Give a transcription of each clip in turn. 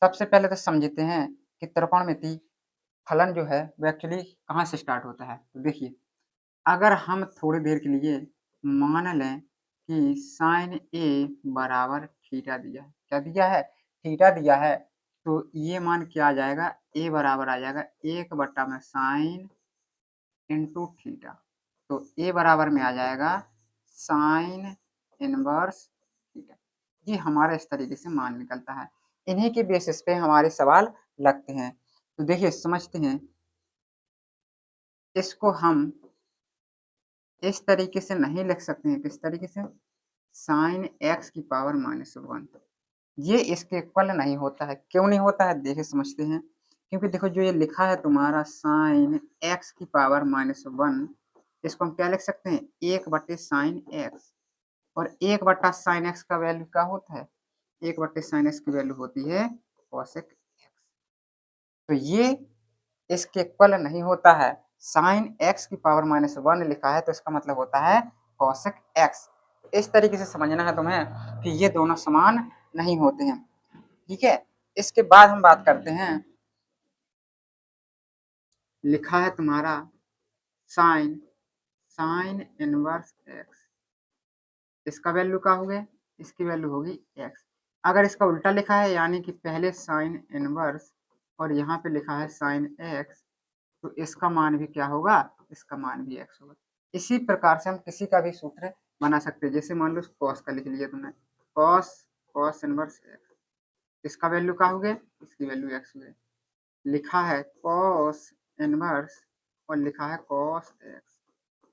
सबसे पहले तो समझते हैं कि त्रिकोणमिति फलन जो है वो एक्चुअली कहाँ से स्टार्ट होता है। तो देखिए, अगर हम थोड़ी देर के लिए मान लें कि साइन ए बराबर थीटा दिया है। क्या दिया है? थीटा दिया है। तो ये मान क्या आ जाएगा? ए बराबर आ जाएगा 1 में साइन इंटू थीटा। तो ए बराबर में आ जाएगा साइन इनवर्स थीटा। ये हमारा इस तरीके से मान निकलता है। इन्हीं के बेसिस पे हमारे सवाल लगते हैं। तो देखिए समझते हैं, इसको हम इस तरीके से नहीं लिख सकते हैं। किस तरीके से? साइन एक्स की पावर -1। ये इसके इक्वल नहीं होता है। क्यों नहीं होता है? देखिए समझते हैं। क्योंकि देखो जो ये लिखा है तुम्हारा साइन एक्स की पावर -1, इसको हम क्या लिख सकते हैं? 1/साइन एक्स। और 1/साइन एक्स का वैल्यू क्या होता है? 1/साइन एक्स की वैल्यू होती है कॉसेक एक्स। तो ये इसके इक्वल नहीं होता है। साइन एक्स की पावर -1 लिखा है तो इसका मतलब होता है कॉसेक एक्स। इस तरीके से समझना है तुम्हें कि ये दोनों समान नहीं होते हैं। ठीक है। इसके बाद हम बात करते हैं, लिखा है तुम्हारा साइन साइन इनवर्स एक्स। इसका वैल्यू क्या हो गया? इसकी वैल्यू होगी एक्स। अगर इसका उल्टा लिखा है यानी कि पहले साइन इनवर्स और यहाँ पे लिखा है साइन एक्स, तो इसका मान भी क्या होगा? इसका मान भी एक्स होगा। इसी प्रकार से हम किसी का भी सूत्र बना सकते हैं। जैसे मान लो कॉस का लिख लिया तुमने, कॉस कॉस इनवर्स एक्स। इसका वैल्यू क्या हो गया? इसकी वैल्यू एक्स हो गई। लिखा है कॉस इनवर्स और लिखा है कॉस एक्स,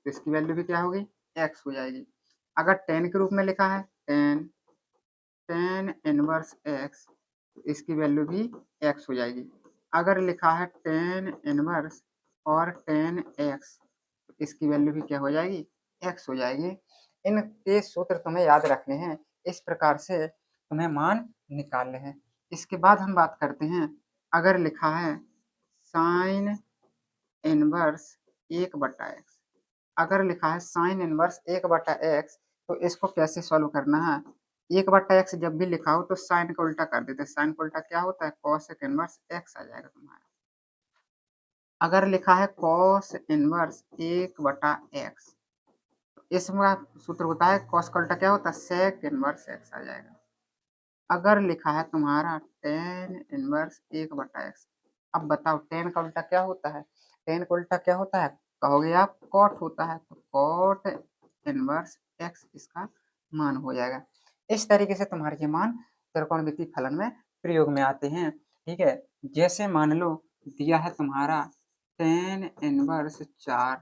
तो इसकी वैल्यू भी क्या होगी? एक्स हो जाएगी। अगर टेन के रूप में लिखा है टेन टेन इनवर्स एक्स, तो इसकी वैल्यू भी एक्स हो जाएगी। अगर लिखा है टेन इनवर्स और टेन एक्स, तो इसकी वैल्यू भी क्या हो जाएगी? एक्स हो जाएगी। इनके सूत्र तुम्हें याद रखने हैं। इस प्रकार से तुम्हें मान निकालने हैं। इसके बाद हम बात करते हैं, अगर लिखा है साइन इनवर्स 1/x, अगर लिखा है साइन इनवर्स 1/x, तो इसको कैसे सॉल्व करना है? 1/x जब भी लिखा हो तो साइन का उल्टा कर देते हैं। साइन का उल्टा क्या होता है? कॉसेक इनवर्स x आ जाएगा तुम्हारा। अगर लिखा है कॉस इनवर्स 1/x, तो इसमें सूत्र होता है कॉस का उल्टा क्या होता है? सेक इनवर्स x आ जाएगा। अगर लिखा है तुम्हारा टेन इनवर्स 1/x, अब बताओ टेन का उल्टा क्या होता है? टेन का उल्टा क्या होता है? कहोगे आप कॉट होता है, तो कॉट इनवर्स x इसका मान हो जाएगा। इस तरीके से तुम्हारे ये मान त्रिकोणमितीय फलन में प्रयोग में आते हैं। ठीक है। जैसे मान लो दिया है तुम्हारा टेन इनवर्स 4,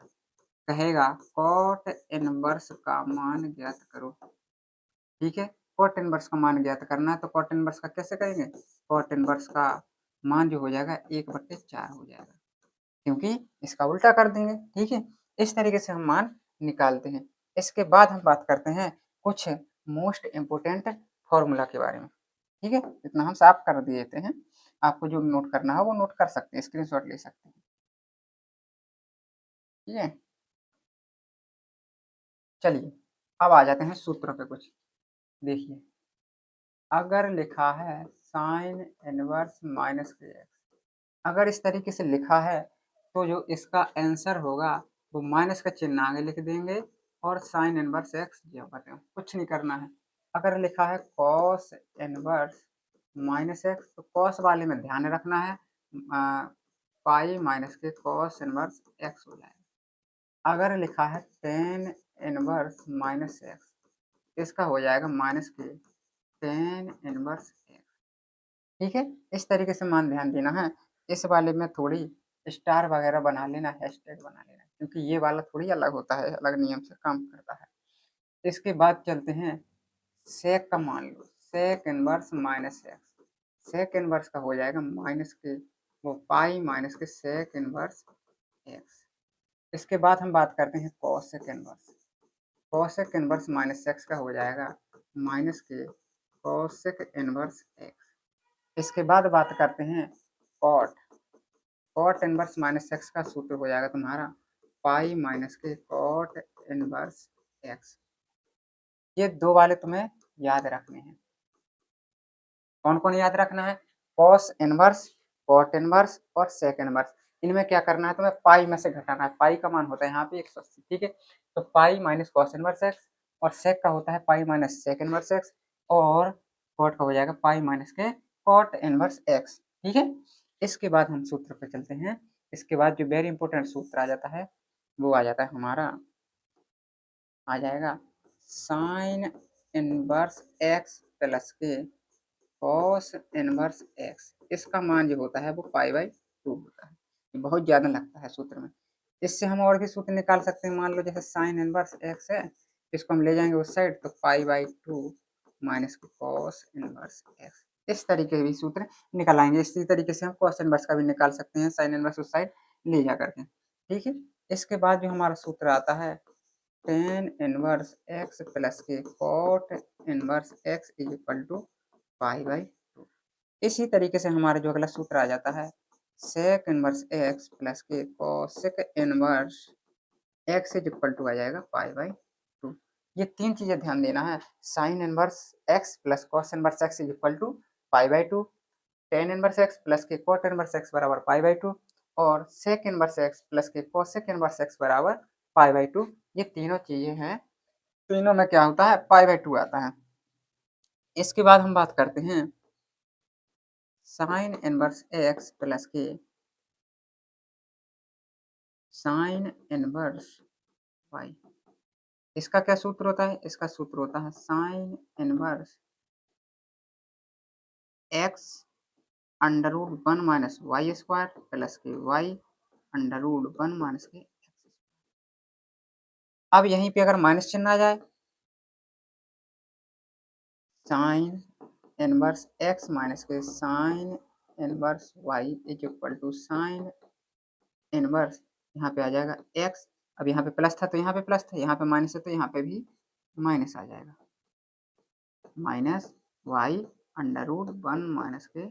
कहेगा कॉट इनवर्स का मान ज्ञात करो। ठीक है। कॉट इनवर्स का मान ज्ञात करना है तो कॉट इनवर्स का कैसे करेंगे? कॉट इनवर्स का मान जो हो जाएगा 1/4 हो जाएगा, क्योंकि इसका उल्टा कर देंगे। ठीक है। इस तरीके से हम मान निकालते हैं। इसके बाद हम बात करते हैं कुछ मोस्ट इम्पोर्टेंट फॉर्मूला के बारे में। ठीक है। इतना हम साफ कर देते हैं। आपको जो नोट करना है वो नोट कर सकते हैं, स्क्रीनशॉट ले सकते हैं। ठीक है। चलिए अब आ जाते हैं सूत्रों पे कुछ। देखिए, अगर लिखा है साइन इनवर्स -kx, अगर इस तरीके से लिखा है तो जो इसका आंसर होगा वो माइनस का चिन्ह आगे लिख देंगे और साइन इनवर्स एक्स जो बताओ, कुछ नहीं करना है। अगर लिखा है कॉस इनवर्स -x, तो कॉस वाले में ध्यान रखना है पाई माइनस के कॉस इनवर्स एक्स हो जाएगा। अगर लिखा है टेन इनवर्स -x, इसका हो जाएगा माइनस के टेन इनवर्स एक्स। ठीक है। इस तरीके से मान ध्यान देना है। इस वाले में थोड़ी स्टार वगैरह बना लेना, हैशटैग बना लेना, क्योंकि ये वाला थोड़ी अलग होता है, अलग नियम से काम करता है। इसके बाद चलते हैं सेक का मान लो, sec inverse -x। Sec inverse का हो जाएगा माइनस के वो पाई माइनस के सेक इनवर्स एक्स। इसके बाद हम बात करते हैं cosec inverse. Cosec inverse -x का हो जाएगा माइनस के कॉसेक इनवर्स एक्स। इसके बाद बात करते हैं कॉट। कॉट इनवर्स -x का सूत्र हो जाएगा तुम्हारा पाई माइनस के कॉट इनवर्स एक्स। ये दो वाले तुम्हें याद रखने हैं। कौन कौन याद रखना है? कॉस इनवर्स, कॉट इनवर्स और सेक इनवर्स। इनमें क्या करना है तुम्हें, पाई में से घटाना है। पाई का मान होता है यहाँ पे 180, ठीक है। तो pi minus cos inverse x और सेक का होता है pi minus sec inverse x और कॉट का हो जाएगा पाई माइनस के कॉट इनवर्स एक्स, ठीक है। इसके बाद हम सूत्र पे चलते हैं। इसके बाद जो वेरी इंपॉर्टेंट सूत्र आ जाता है वो आ जाता है हमारा, आ जाएगा साइन इनवर्स एक्स प्लस के कॉस इनवर्स एक्स। इसका मान जो होता है वो पाई बाई 2 होता है। ये बहुत ज़्यादा लगता है सूत्र में। इससे हम और भी सूत्र निकाल सकते हैं। मान लो जैसे साइन इनवर्स एक्स है, इसको हम ले जाएंगे उस साइड तो पाई by 2 minus cos inverse x. इस तरीके के भी सूत्र निकाल आएंगे। इसी तरीके से हम कॉस इनवर्स का भी निकाल सकते हैं, साइन इनवर्स उस साइड ले जा करके, ठीक है। इसके बाद जो हमारा सूत्र आता है टेन इनवर्स एक्स प्लस के cot inverse x is equal to pi by 2। इसी तरीके से हमारा जो अगला सूत्र आ जाता है सेक इनवर्स एक्स प्लस के cosec inverse x is equal to आ जाएगा पाई बाई 2। ये तीन चीजें ध्यान देना है। Sine inverse x plus cos inverse x is equal to pi by 2, tan inverse x plus के कॉट इनवर्स एक्स बराबर पाई बाई 2 और सेक इनवर्स एक्स प्लस के कोसेक इनवर्स एक्स बराबर पाई बाई 2। ये तीनों चीजें हैं, तीनों में क्या होता है पाई बाई 2 आता है। इसके बाद हम बात करते हैं साइन इनवर्स एक्स प्लस के साइन इनवर्स वाई। इसका क्या सूत्र होता है, इसका सूत्र होता है sine inverse x under root 1 minus y square plus के वाई अंडर रूट 1 माइनस के एक्स। अब यहीं पे अगर माइनस चिन्ह आ जाए, साइन इनवर्स एक्स माइनस के sine inverse y is equal to sine inverse, यहाँ पे आ जाएगा एक्स। अब यहाँ पे प्लस था तो यहाँ पे प्लस था, यहाँ पे माइनस है तो यहाँ पे भी माइनस आ जाएगा, minus y under root 1 minus के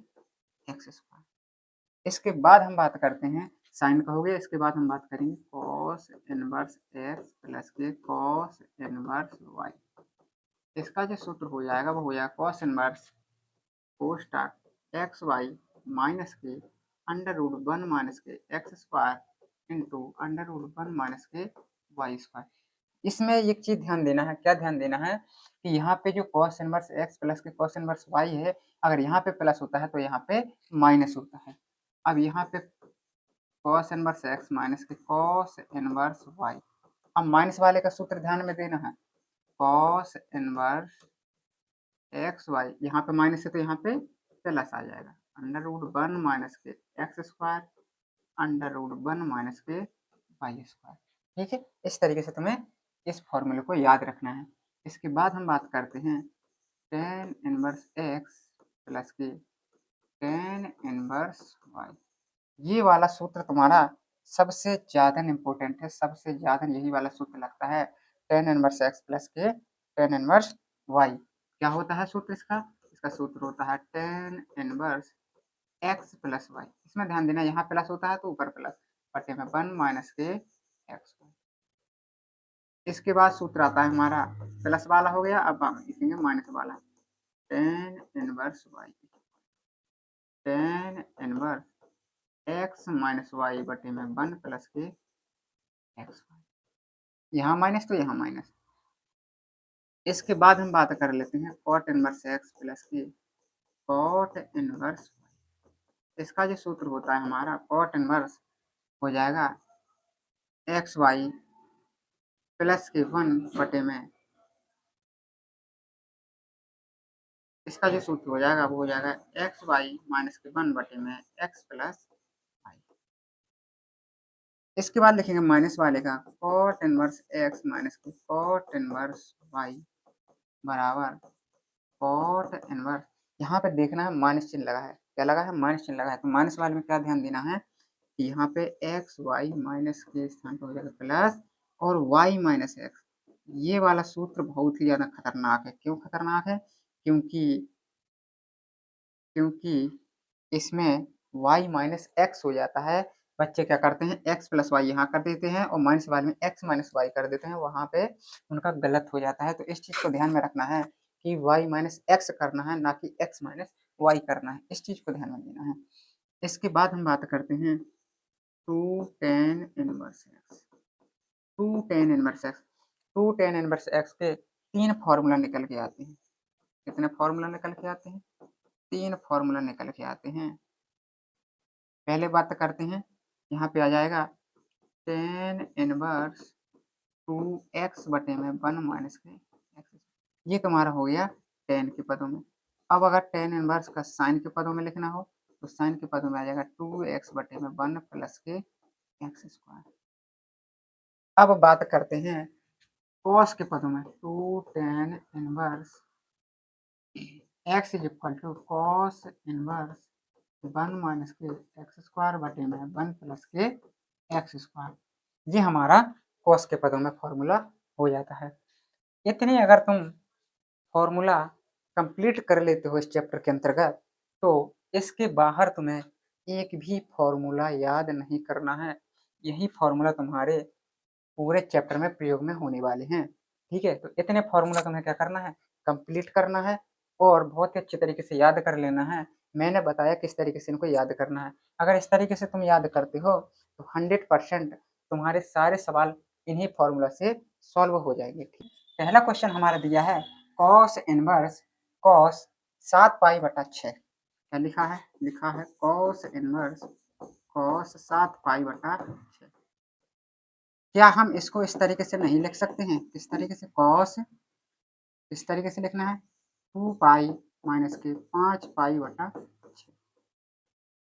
एक्स स्क्वायर। इसके बाद हम बात करते हैं साइन का हो गया। इसके बाद हम बात करेंगे कॉस इनवर्स एक्स प्लस के कॉस इनवर्स वाई। इसका जो सूत्र हो जाएगा वो हो जाएगा कॉस इनवर्स कोस्टाक एक्स वाई माइनस के अंडर रूट 1 माइनस के x square into under root 1 minus के वाई स्क्वायर। इसमें एक चीज ध्यान देना है, क्या ध्यान देना है कि यहाँ पे जो कॉस इनवर्स एक्स प्लस के कॉस इनवर्स वाई है, अगर यहाँ पे प्लस होता है तो यहाँ पे माइनस होता है। अब यहाँ पे कॉस इनवर्स एक्स माइनस के कॉस इनवर्स वाई। अब माइनस वाले का सूत्र ध्यान में देना है, कॉस इनवर्स एक्स वाई, यहाँ पे माइनस है तो यहाँ पे प्लस आ जाएगा, अंडर रूट 1 माइनस के x square under root 1 minus के वाई स्क्वायर, ठीक है। इस तरीके से तुम्हें इस फॉर्मूले को याद रखना है। इसके बाद हम बात करते हैं टेन इनवर्स एक्स प्लस के टेन इनवर्स वाई। ये वाला सूत्र तुम्हारा सबसे ज़्यादा इम्पोर्टेंट है, सबसे ज़्यादा यही वाला सूत्र लगता है, टेन इनवर्स एक्स प्लस के टेन इनवर्स वाई। क्या होता है सूत्र इसका, इसका सूत्र होता है tan inverse x plus y. इसमें ध्यान देना, यहाँ प्लस होता है तो ऊपर प्लस बटे में 1 माइनस के एक्स। इसके बाद सूत्र आता है हमारा प्लस वाला हो गया, अब हम लिखेंगे माइनस वाला, tan inverse y, tan inverse x minus y बटे में 1 प्लस के एक्स। यहाँ माइनस तो यहाँ माइनस। इसके बाद हम बात कर लेते हैं कॉट इनवर्स एक्स प्लस के कॉट इनवर्स। इसका जो सूत्र होता है हमारा कॉट इनवर्स हो जाएगा एक्स वाई प्लस के 1 बटे में, इसका जो सूत्र हो जाएगा वो हो जाएगा एक्स वाई माइनस के 1 बटे में एक्स प्लस वाई। इसके बाद लिखेंगे माइनस वाले का कॉट इनवर्स एक्स माइनस के कॉट इनवर्स वाई बराबर कॉट इनवर्स। यहाँ पे देखना है माइनस चिन्ह लगा है, क्या लगा है माइनस चिन्ह लगा है, तो माइनस वाले में क्या ध्यान देना है कि यहाँ पे एक्स वाई माइनस के स्थान पर हो जाएगा प्लस और वाई माइनस एक्स। ये वाला सूत्र बहुत ही ज़्यादा खतरनाक है। क्यों खतरनाक है, क्योंकि क्योंकि इसमें y माइनस एक्स हो जाता है। बच्चे क्या करते हैं x प्लस वाई यहाँ कर देते हैं और माइनस वाले में x माइनस वाई कर देते हैं, वहाँ पे उनका गलत हो जाता है। तो इस चीज़ को ध्यान में रखना है कि y माइनस एक्स करना है, ना कि x माइनस वाई करना है, इस चीज़ को ध्यान में देना है। इसके बाद हम बात करते हैं 2 tan inverse x. 2 tan inverse x, 2 tan inverse x के 3 फार्मूला निकल के आते हैं। कितने फार्मूला निकल के आते हैं? 3 फार्मूला निकल के आते हैं। पहले बात करते हैं, यहाँ पे आ जाएगा tan इनवर्स 2x बटे में 1 माइनस के एक्स। ये तुम्हारा हो गया tan के पदों में। अब अगर tan इनवर्स का साइन के पदों में लिखना हो तो साइन के पदों में आ जाएगा 2x बटे में 1 प्लस के एक्स स्क्वायर। अब बात करते हैं cos के पदों में, 2 tan inverse x is equal to cos inverse 1 minus के एक्स स्क्वायर बटे में 1 प्लस के एक्स स्क्वायर। ये हमारा cos के पदों में फॉर्मूला हो जाता है। इतने अगर तुम फॉर्मूला कंप्लीट कर लेते हो इस चैप्टर के अंतर्गत, तो इसके बाहर तुम्हें एक भी फॉर्मूला याद नहीं करना है। यही फॉर्मूला तुम्हारे पूरे चैप्टर में प्रयोग में होने वाले हैं। ठीक है, तो इतने फॉर्मूला तुम्हें क्या करना है? कंप्लीट करना है और बहुत ही अच्छे तरीके से याद कर लेना है। मैंने बताया किस तरीके से इनको याद करना है। अगर इस तरीके से तुम याद करते हो तो 100% तुम्हारे सारे सवाल इन्हीं फॉर्मूला से सॉल्व हो जाएंगे। ठीक, पहला क्वेश्चन हमारा दिया है कॉस इनवर्स कॉस 7 पाई बटा 6। क्या लिखा है? लिखा है कॉस इनवर्स कॉस 7 पाई बटा 6। क्या हम इसको इस तरीके से नहीं लिख सकते हैं? इस तरीके से कॉस, इस तरीके से लिखना है 2 पाई माइनस के 5 पाई बटा 6।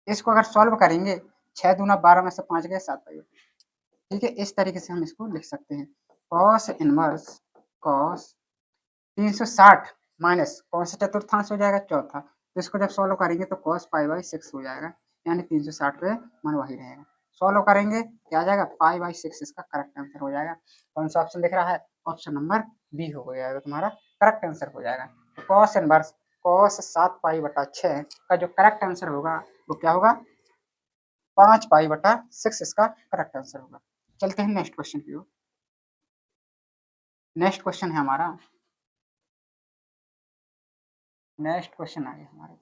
इसको अगर सॉल्व करेंगे 6 दूना 12 में से 5 गए 7 पाई बटा। ठीक है, इस तरीके से हम इसको लिख सकते हैं कॉस इनवर्स कॉस 360 माइनस कौन सा चतुर्थांश हो जाएगा? चौथा। तो इसको जब सॉल्व करेंगे तो कॉस पाई बाई 6 हो जाएगा, यानी 360 पे मन वही रहेगा। सॉल्व करेंगे क्या आ जाएगा? पाई बाई 6 इसका करेक्ट आंसर हो जाएगा। कौन सा ऑप्शन दिख रहा है? ऑप्शन नंबर बी हो जाएगा तुम्हारा करेक्ट आंसर हो जाएगा। कॉस इनवर्स कॉस 7 पाई बटा 6 का जो करेक्ट आंसर होगा वो क्या होगा? 5 पाई बटा 6 इसका करेक्ट आंसर होगा। चलते हैं नेक्स्ट क्वेश्चन की ओर। नेक्स्ट क्वेश्चन है हमारा, नेक्स्ट क्वेश्चन आ गया हमारे,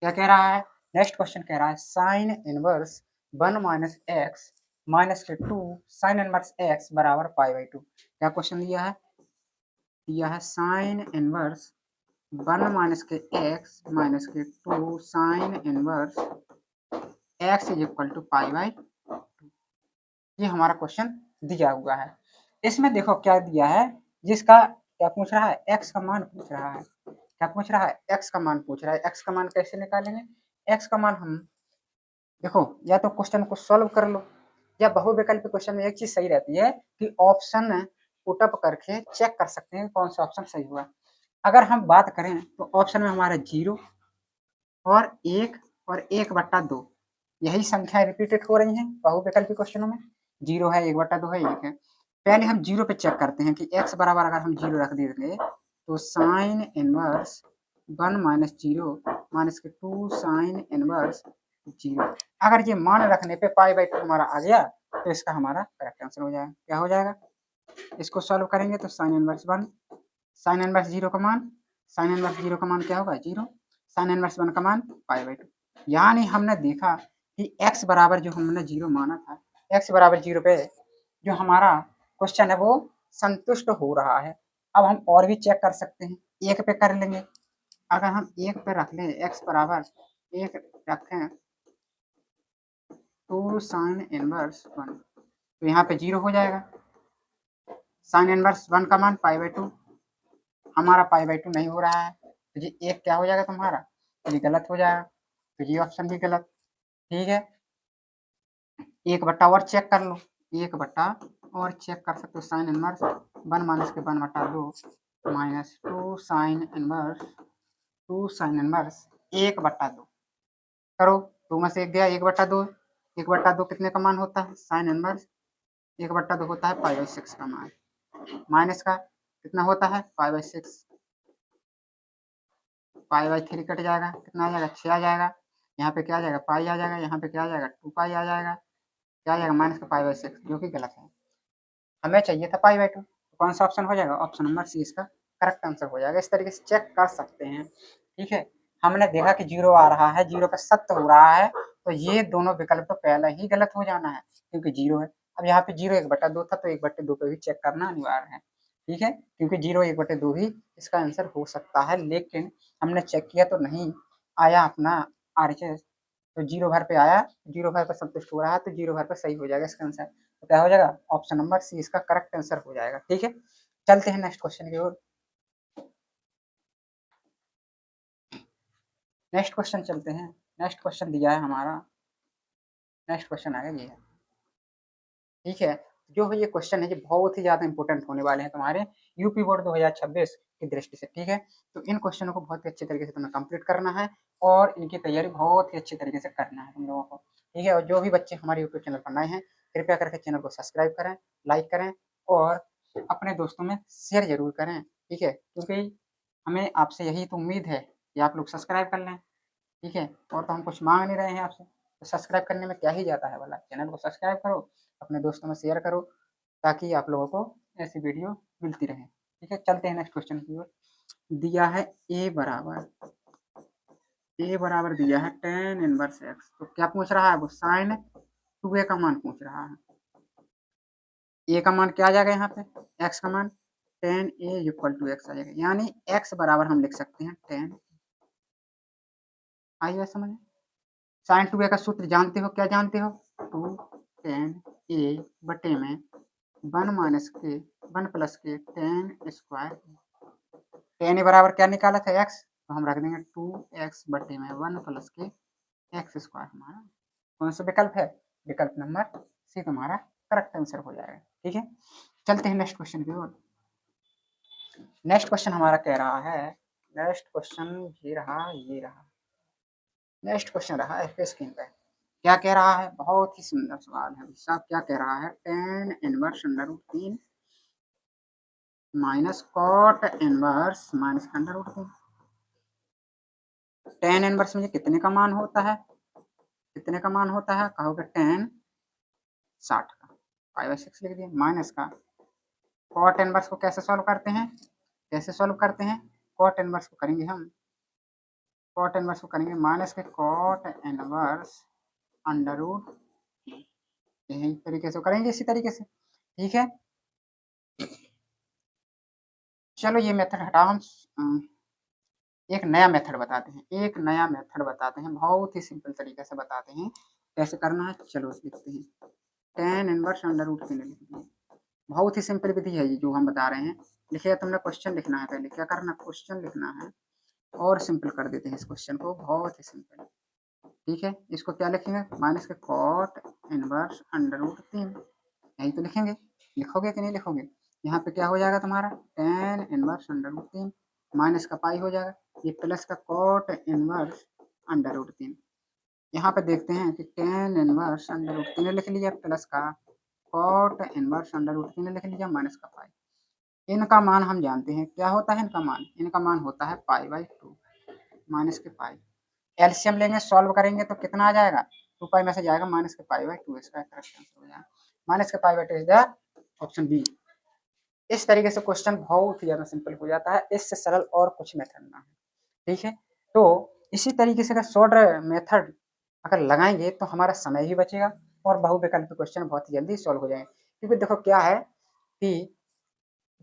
क्या कह रहा है? नेक्स्ट क्वेश्चन कह रहा है sine inverse 1 minus x minus के 2 साइन इनवर्स एक्स बराबर पाई बाई 2। क्या क्वेश्चन दिया है? दिया है साइन इनवर्स 1 माइनस के एक्स माइनस के 2 sine inverse x is equal to pi by 2। ये हमारा क्वेश्चन दिया हुआ है। इसमें देखो क्या दिया है, जिसका क्या पूछ रहा है? एक्स का मान पूछ रहा है। क्या पूछ रहा है? एक्स का मान पूछ रहा है। एक्स का मान कैसे निकालेंगे? एक्स का मान हम देखो, या तो क्वेश्चन को सॉल्व कर लो, या बहुविकल्पी क्वेश्चन में एक चीज सही रहती है कि ऑप्शन पुटअप करके चेक कर सकते हैं कौन सा ऑप्शन सही हुआ। अगर हम बात करें तो ऑप्शन में हमारा 0 और 1 और 1/2 यही संख्या रिपीटेड हो रही हैं बहुविकल्पी क्वेश्चनों में। 0 है, 1/2 है, 1 है। पहले हम 0 पे चेक करते हैं कि x बराबर अगर हम 0 रख देंगे तो साइन इनवर्स 1 माइनस 0 माइनस के 2 साइन इनवर्स 0। अगर ये मान रखने पे पाई बाई 2 हमारा आ गया तो इसका हमारा करेक्ट आंसर हो जाएगा। क्या हो जाएगा? इसको सॉल्व करेंगे तो साइन इनवर्स 1, साइन इनवर्स 0 का मान, साइन इनवर्स 0 का मान क्या होगा? 0। साइन इनवर्स 1 का मान पाई बाई 2। यानी हमने देखा कि x बराबर जो हमने 0 माना था, x बराबर 0 पे जो हमारा क्वेश्चन है वो संतुष्ट हो रहा है। अब हम और भी चेक कर सकते हैं, 1 पे कर लेंगे। अगर हम 1 पे रख लें, x बराबर 1 रखें 2 साइन इनवर्स 1, तो यहाँ पे 0 हो जाएगा। साइन इनवर्स 1 का मान पाई बाई 2, हमारा पाई बाई 2 नहीं हो रहा है, तो ये 1 क्या हो जाएगा तुम्हारा? तो ये गलत हो जाएगा, तो ये ऑप्शन भी गलत। ठीक है, 1/, और चेक कर लो, 1/, और चेक कर सकते हो। साइन इनवर्स 1 माइनस के 1/2 minus 2 sine inverse 2 sine inverse 1/2 करो। 2 में से 1 गया, 1/2, 1/2 कितने का मान होता है? साइन इनवर्स 1/2 होता है पाई बाई 6 का मान, माइनस का कितना होता है? Pi by 6, pi by 3 cut जाएगा, कितना आ जाएगा? 6 आ जाएगा। यहाँ पे क्या आ जाएगा? पाई आ जाएगा, यहाँ पे क्या आ जाएगा? 2 पाई आ जाएगा, क्या आ जाएगा? माइनस का पाई बाई 6, जो कि गलत है। हमें चाहिए था पाई बाई 2, तो कौन सा ऑप्शन हो जाएगा? ऑप्शन नंबर सी इसका करेक्ट आंसर हो जाएगा। इस तरीके से चेक कर सकते हैं। ठीक है, हमने देखा कि 0 आ रहा है, 0 पे सत्य हो रहा है, तो ये दोनों विकल्प तो पहले ही गलत हो जाना है क्योंकि 0 है। अब यहाँ पे 0 1/2 था तो 1/2 पे भी चेक करना अनिवार्य है, ठीक है, क्योंकि 0 1/2 ही इसका आंसर हो सकता है, लेकिन हमने चेक किया तो नहीं आया अपना आरएचएस, तो 0 भर पे आया, 0 भर पे संतुष्ट हो रहा है, तो 0 भर पे सही हो जाएगा इसका आंसर। तो क्या हो जाएगा, ऑप्शन नंबर सी इसका करेक्ट आंसर हो जाएगा, ठीक है। चलते हैं नेक्स्ट क्वेश्चन की ओर। नेक्स्ट क्वेश्चन चलते हैं। नेक्स्ट क्वेश्चन दिया है हमारा, नेक्स्ट क्वेश्चन आएगा ये है, ठीक है। जो है ये क्वेश्चन है, ये बहुत ही ज़्यादा इंपॉर्टेंट होने वाले हैं तुम्हारे यूपी बोर्ड 2026 की दृष्टि से, ठीक है। तो इन क्वेश्चनों को बहुत ही अच्छे तरीके से तुम्हें कंप्लीट करना है और इनकी तैयारी बहुत ही अच्छे तरीके से करना है तुम लोगों को, ठीक है। और जो भी बच्चे हमारे यूट्यूब चैनल पर नए हैं, कृपया करके चैनल को सब्सक्राइब करें, लाइक करें और अपने दोस्तों में शेयर जरूर करें, ठीक है, क्योंकि हमें आपसे यही तो उम्मीद है कि आप लोग सब्सक्राइब कर लें, ठीक है। और तो हम कुछ मांग नहीं रहे हैं आपसे, तो सब्सक्राइब करने में क्या ही जाता है भला, चैनल को सब्सक्राइब करो, अपने दोस्तों में शेयर करो, ताकि आप लोगों को ऐसी वीडियो मिलती रहे, ठीक है। चलते हैं नेक्स्ट क्वेश्चन की ओर। दिया है ए बराबर दिया है tan इनवर्स एक्स, तो क्या पूछ रहा है वो, साइन 2a का मान पूछ रहा है। ए का मान क्या आ जाएगा यहाँ पे, एक्स का मान tan a equal to x आ जाएगा, यानी एक्स बराबर हम लिख सकते हैं tan, आई बात समझ। साइन 2a का सूत्र जानते हो, क्या जानते हो, 2 tan a बटे में 1 माइनस के 1 प्लस के tan स्क्वायर, tan a बराबर क्या निकाला था, x, तो हम रख देंगे 2x बटे में 1 प्लस के एक्स स्क्वायर। हमारा कौन सा विकल्प है, विकल्प नंबर सी तुम्हारा करेक्ट आंसर हो जाएगा, ठीक है। चलते हैं नेक्स्ट क्वेश्चन की ओर। नेक्स्ट क्वेश्चन हमारा कह रहा है, नेक्स्ट क्वेश्चन ये रहा नेक्स्ट क्वेश्चन रहा है स्क्रीन पे, क्या कह रहा है, बहुत ही सुंदर सवाल है साहब। क्या कह रहा है, tan inverse under root 3 minus cot inverse minus under root 3। tan inverse में कितने का मान होता है, कितने का मान होता है, कहोगे tan 60 का, 5/6 लिख दिया, माइनस का कॉट इनवर्स को कैसे सॉल्व करते हैं, कैसे सॉल्व करते हैं, कॉट इनवर्स को करेंगे हम, कॉट इनवर्स को करेंगे माइनस के कॉट इनवर्स अंडर रूट, यही तरीके से करेंगे, इसी तरीके से, ठीक है। चलो ये मेथड हटाओ, हम एक नया मेथड बताते हैं, एक नया मेथड बताते हैं, बहुत ही सिंपल तरीके से बताते हैं कैसे करना है। चलो लिखते हैं, tan इनवर्स अंडर रूट 3 लिख दिए, बहुत ही सिंपल विधि है ये जो हम बता रहे हैं। लिखिए, तुमने क्वेश्चन लिखना है, पहले क्या करना, क्वेश्चन लिखना है और सिंपल कर देते हैं इस क्वेश्चन को, बहुत ही सिंपल, ठीक है। इसको क्या लिखेंगे, माइनस के कॉट इनवर्स अंडर रूट 3, यही तो लिखेंगे, लिखोगे कि नहीं लिखोगे। यहाँ पे क्या हो जाएगा तुम्हारा, tan inverse under root 3 minus का पाई हो जाएगा, ये प्लस का कॉट इनवर्स अंडर रूट 3। यहाँ पे देखते हैं कि tan इनवर्स अंडर रूट 3 लिख लिया, प्लस का कॉट इनवर्स अंडर रूट 3 लिख लिया, माइनस का पाई। इनका मान हम जानते हैं, क्या होता है इनका मान, इनका मान होता है π/2 माइनस के पाई। एलसीएम लेंगे, सॉल्व करेंगे तो कितना आ जाएगा, 2 पाई में से जाएगा माइनस के π/2, इसका करेक्ट आंसर हो जाएगा माइनस के π/2 इज द ऑप्शन बी। इस तरीके से क्वेश्चन बहुत ही ज़्यादा सिंपल हो जाता है, इससे सरल और कुछ मेथड ना है, ठीक है। तो इसी तरीके से अगर शॉर्ट मेथड अगर लगाएंगे तो हमारा समय भी बचेगा और बहुविकल्प क्वेश्चन बहुत ही जल्दी सॉल्व हो जाएंगे, क्योंकि देखो क्या है कि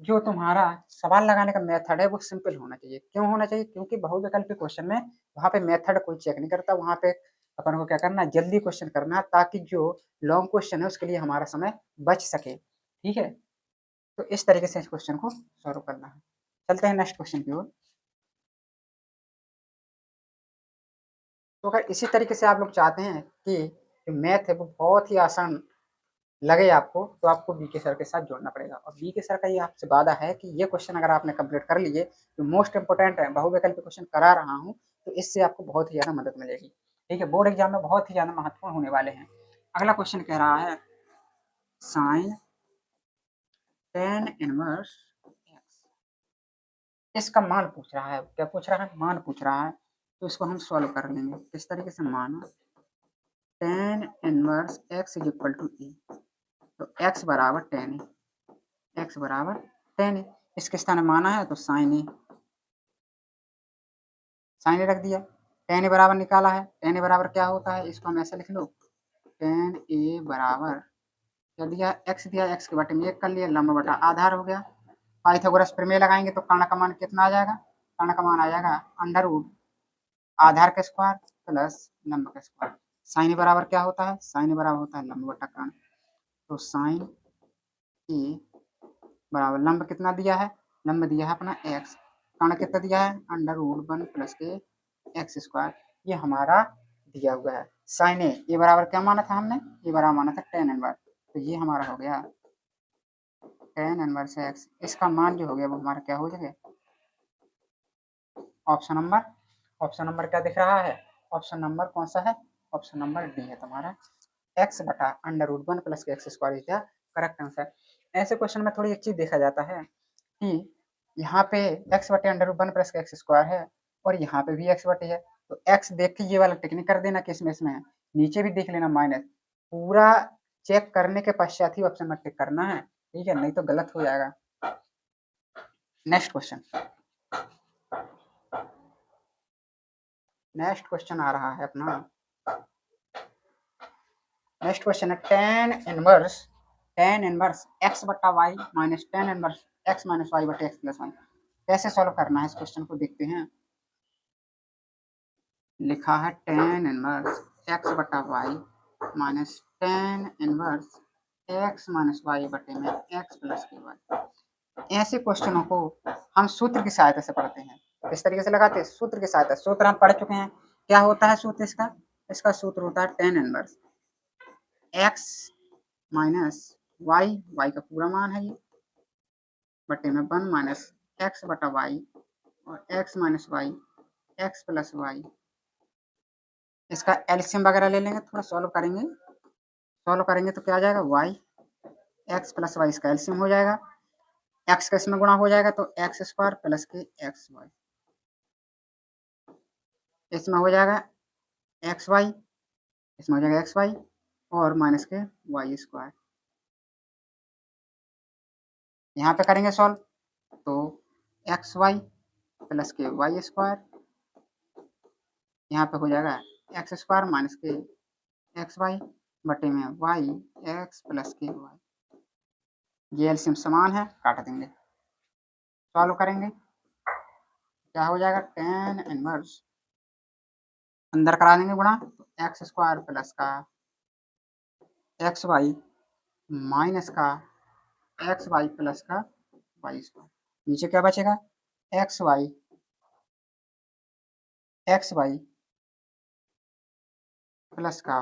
जो तुम्हारा सवाल लगाने का मेथड है वो सिंपल होना चाहिए। क्यों होना चाहिए, क्योंकि बहुविकल्पी क्वेश्चन में वहाँ पे मेथड कोई चेक नहीं करता, वहाँ पे अपन को क्या करना है, जल्दी क्वेश्चन करना है, ताकि जो लॉन्ग क्वेश्चन है उसके लिए हमारा समय बच सके, ठीक है। तो इस तरीके से इस क्वेश्चन को सॉल्व करना है। चलते हैं नेक्स्ट क्वेश्चन की ओर। तो अगर इसी तरीके से आप लोग चाहते हैं कि जो मैथ है वो बहुत ही आसान लगे आपको, तो आपको बीके सर के साथ जोड़ना पड़ेगा, और बीके सर का ये आपसे वादा है कि ये क्वेश्चन अगर आपने कंप्लीट कर लिए, जो मोस्ट इंपोर्टेंट है बहुविकल्पी क्वेश्चन करा रहा हूँ, तो इससे आपको बहुत ही ज़्यादा मदद मिलेगी, ठीक है। बोर्ड एग्जाम में बहुत ही ज़्यादा महत्वपूर्ण होने वाले हैं। अगला क्वेश्चन कह रहा है, साइन tan इनवर्स एक्स, इसका मान पूछ रहा है, क्या पूछ रहा है, मान पूछ रहा है। तो इसको हम सॉल्व कर लेंगे किस तरीके से, मान tan inverse x is equal to E, तो x बराबर tan ए, x बराबर tan ए, इसके स्थान में माना है तो साइन ए, साइन ए रख दिया, टेन ए बराबर निकाला है, टेन ए बराबर क्या होता है, इसको हम ऐसे लिख लो, टेन ए बराबर क्या दिया, एक्स दिया, एक्स के बटे में एक कर लिया, लंब बटा आधार हो गया। पाइथागोरस प्रमेय लगाएंगे तो कर्ण का मान कितना आ जाएगा, कर्ण का मान आ जाएगा अंडर रूट आधार का स्क्वायर प्लस लंब का स्क्वायर। साइन बराबर क्या होता है, साइन बराबर होता है लंब बटा कर्ण, तो साइन ए बराबर लंब कितना दिया है, लंब दिया है अपना एक्स, कर्ण कितना दिया है अंडर रूट वन प्लस के एक्स स्क्वायर, ये हमारा दिया हुआ है। साइन ए बराबर क्या माना था हमने, ए बराबर माना था टेन इनवर्स, तो ये हमारा हो गया टेन इनवर्स एक्स, इसका मान जो हो गया वो हमारा क्या हो जाएगा, ऑप्शन नंबर क्या दिख रहा है, ऑप्शन नंबर कौन सा है, ऑप्शन नंबर डी है तुम्हारा, एक्स बटा अंडर रूट वन प्लस के x square is the correct answer. ऐसे क्वेश्चन में थोड़ी एक चीज देखा जाता है कि यहाँ पे एक्स बटे अंडर रूट वन प्लस का एक्स स्क्वायर है और यहाँ पे भी एक्स बटे है, तो एक्स देख के ये वाला टेक्निक कर देना कि इसमें है, नीचे भी देख लेना माइनस, पूरा चेक करने के पश्चात ही ऑप्शन में टिक करना है, ठीक है, नहीं तो गलत हो जाएगा। नेक्स्ट क्वेश्चन, नेक्स्ट क्वेश्चन आ रहा है अपना, नेक्स्ट क्वेश्चन है टेन इनवर्स एक्स बटा y minus tan inverse x minus y बटे एक्स प्लस वाई, कैसे सॉल्व करना है इस क्वेश्चन को देखते हैं। लिखा है टेन इनवर्स एक्स बटा y minus tan inverse x minus y बटे में एक्स प्लस के वाई। ऐसे क्वेश्चनों को हम सूत्र की सहायता से पढ़ते हैं, किस तरीके से लगाते हैं, सूत्र की सहायता, सूत्र हम पढ़ चुके हैं, क्या होता है सूत्र इसका, इसका सूत्र होता है tan inverse x minus y, y का पूरा मान है ये, बटे में वन माइनस एक्स बटा वाई और x minus y x plus y, इसका एलसीएम वगैरह ले लेंगे, थोड़ा सॉल्व करेंगे, सॉल्व करेंगे तो क्या आ जाएगा, वाई एक्स प्लस वाई, इसका एलसीएम हो जाएगा, एक्स का इसमें गुणा हो जाएगा तो एक्स स्क्वायर प्लस के एक्स वाई, इसमें हो जाएगा एक्स वाई, इसमें हो जाएगा एक्स वाई और माइनस के वाई स्क्वायर, यहाँ पे करेंगे सॉल्व तो एक्स वाई प्लस के वाई स्क्वायर, यहाँ पे हो जाएगा एक्स स्क्वायर माइनस के एक्स वाई बटे में वाई एक्स प्लस के वाई, ये एलसीएम समान है, काट देंगे, सॉल्व करेंगे क्या हो जाएगा, टेन इनवर्स अंदर करा देंगे गुणा, तो एक्स स्क्वायर प्लस का एक्स वाई माइनस का एक्स वाई प्लस का वाई स्क्वायर, नीचे क्या बचेगा, एक्स वाई प्लस का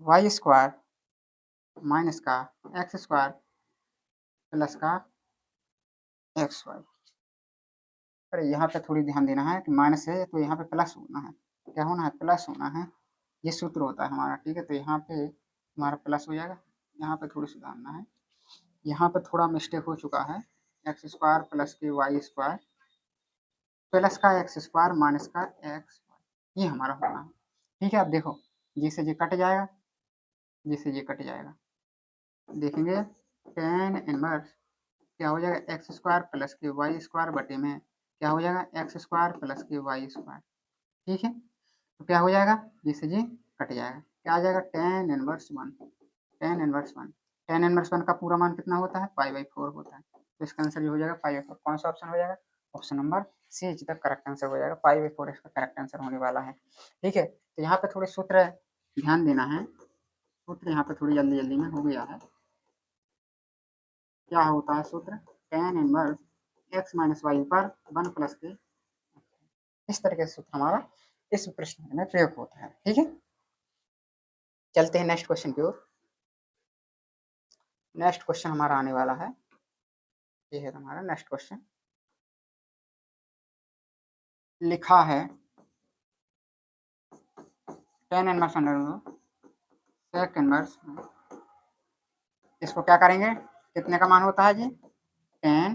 वाई स्क्वायर माइनस का एक्स स्क्वायर प्लस का एक्स वाई। अरे यहाँ पे थोड़ी ध्यान देना है कि माइनस है तो यहाँ पे प्लस होना है, क्या होना है, प्लस होना है, ये सूत्र होता है हमारा, ठीक है, तो यहाँ पे हमारा प्लस हो जाएगा, यहाँ पे थोड़ी सुधारना है, यहाँ पे थोड़ा मिस्टेक हो चुका है, एक्स स्क्वायर प्लस के वाई स्क्वायर प्लस का एक्स स्क्वायर माइनस का एक्स, ये हमारा होना है, ठीक है। अब देखो जिससे ये कट जाएगा, जिससे ये कट जाएगा, देखेंगे टेन इनवर्स क्या हो जाएगा, एक्स स्क्वायर प्लस के वाई स्क्वायर बटे में क्या हो जाएगा, एक्स स्क्वायर प्लस के वाई स्क्वायर, ठीक है, तो क्या हो जाएगा, जिससे जी कट जाएगा, क्या आ जाएगा, tan inverse one, tan inverse one, tan inverse one का पूरा मान कितना होता है, पाई बाई फोर होता है, तो इसका आंसर जो हो जाएगा पाई बाई फोर, कौन सा ऑप्शन हो जाएगा, option number C is the correct answer हो जाएगा, पाई बाई फोर इसका करेक्ट आंसर होने वाला है, ठीक है। तो यहाँ पे थोड़े सूत्र ध्यान देना है, सूत्र यहाँ पे थोड़ी जल्दी जल्दी में हो गया है, क्या होता है सूत्र, tan inverse x minus y पर वन प्लस के, इस तरीके से सूत्र हमारा इस प्रश्न में प्रयोग होता है, ठीक है। चलते हैं नेक्स्ट क्वेश्चन की ओर, नेक्स्ट क्वेश्चन हमारा आने वाला है, ये है हमारा नेक्स्ट क्वेश्चन, लिखा है tan inverse under sec inverse, इसको क्या करेंगे, कितने का मान होता है जी, tan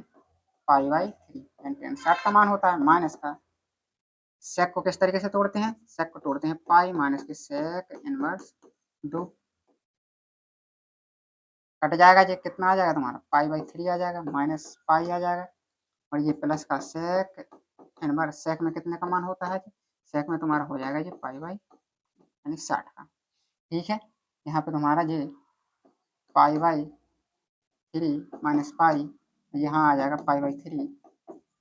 pi by three, tan tan 60 का मान होता है, माइनस का सेक को किस तरीके से तोड़ते हैं, सेक को तोड़ते हैं पाई माइनस के सेक इनवर्स दो, कट जाएगा जी, कितना आ जाएगा तुम्हारा, पाई बाई थ्री आ जाएगा, माइनस पाई आ जाएगा और ये प्लस का सेक इनवर्स सेक में कितने का मान होता है? सेक में तुम्हारा हो जाएगा ये पाई बाई यानी 60 का। ठीक है, यहाँ पे तुम्हारा ये पाई बाई 3 माइनस पाई, यहाँ आ जाएगा पाई बाई 3,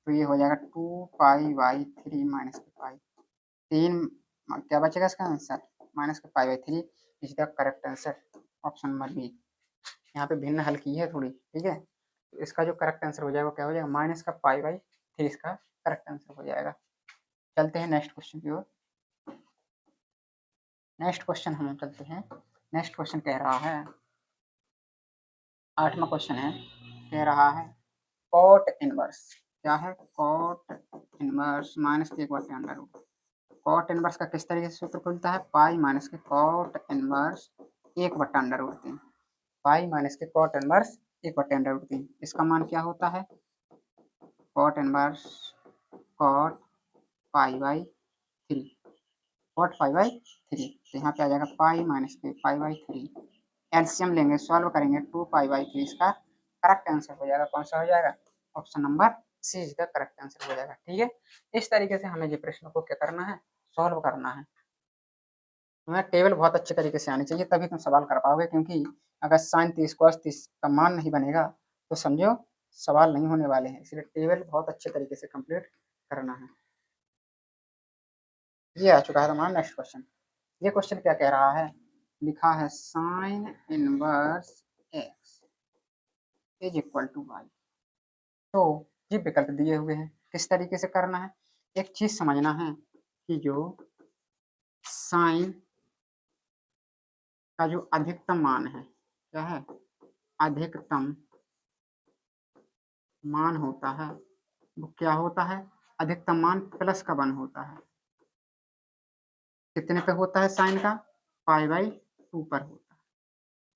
तो ये हो जाएगा 2 पाई बाई 3 माइनस के पाई। 3 क्या बचेगा इसका आंसर? माइनस के pi by 3 is the correct answer, option number B. यहाँ पे भिन्न हल की है थोड़ी, ठीक है। तो इसका जो करेक्ट आंसर हो जाएगा क्या हो जाएगा? माइनस का पाई बाई 3 इसका करेक्ट आंसर हो जाएगा। चलते हैं नेक्स्ट क्वेश्चन की ओर। नेक्स्ट क्वेश्चन हम चलते हैं। नेक्स्ट क्वेश्चन कह रहा है, 8वां क्वेश्चन है, कह रहा है कॉट इनवर्स। क्या है? कॉट इनवर्स माइनस के 1/√। कॉट इनवर्स का किस तरीके से सूत्र खुलता है? पाई माइनस के कॉट इनवर्स 1/√3। पाई माइनस के कॉट इनवर्स 1/√3। इसका मान क्या होता है? Cot inverse cot pi by 3, cot pi by 3। तो यहाँ पे आ जाएगा पाई माइनस के पाई बाई 3। एलसीएम लेंगे, सॉल्व करेंगे, 2 पाई बाई 3 इसका करेक्ट आंसर हो जाएगा। कौन सा हो जाएगा? Option number C is the correct answer हो जाएगा। ठीक है, इस तरीके से हमें ये प्रश्न को क्या करना है? सॉल्व करना है। तुम्हें टेबल बहुत अच्छे तरीके से आनी चाहिए, तभी तुम सवाल कर पाओगे, क्योंकि अगर साइन 30 cos 30 का मान नहीं बनेगा तो समझो सवाल नहीं होने वाले हैं। इसलिए टेबल बहुत अच्छे तरीके से कंप्लीट करना है। ये आ चुका है हमारा नेक्स्ट क्वेश्चन। ये क्वेश्चन क्या कह रहा है? लिखा है sine inverse x is equal to y. तो ये विकल्प दिए हुए हैं, किस तरीके से करना है? एक चीज समझना है कि जो साइन का जो अधिकतम मान है, क्या है? अधिकतम मान होता है, वो क्या होता है? अधिकतम मान प्लस का 1 होता है। कितने पे होता है साइन का? पाई बाई 2 पर होता है।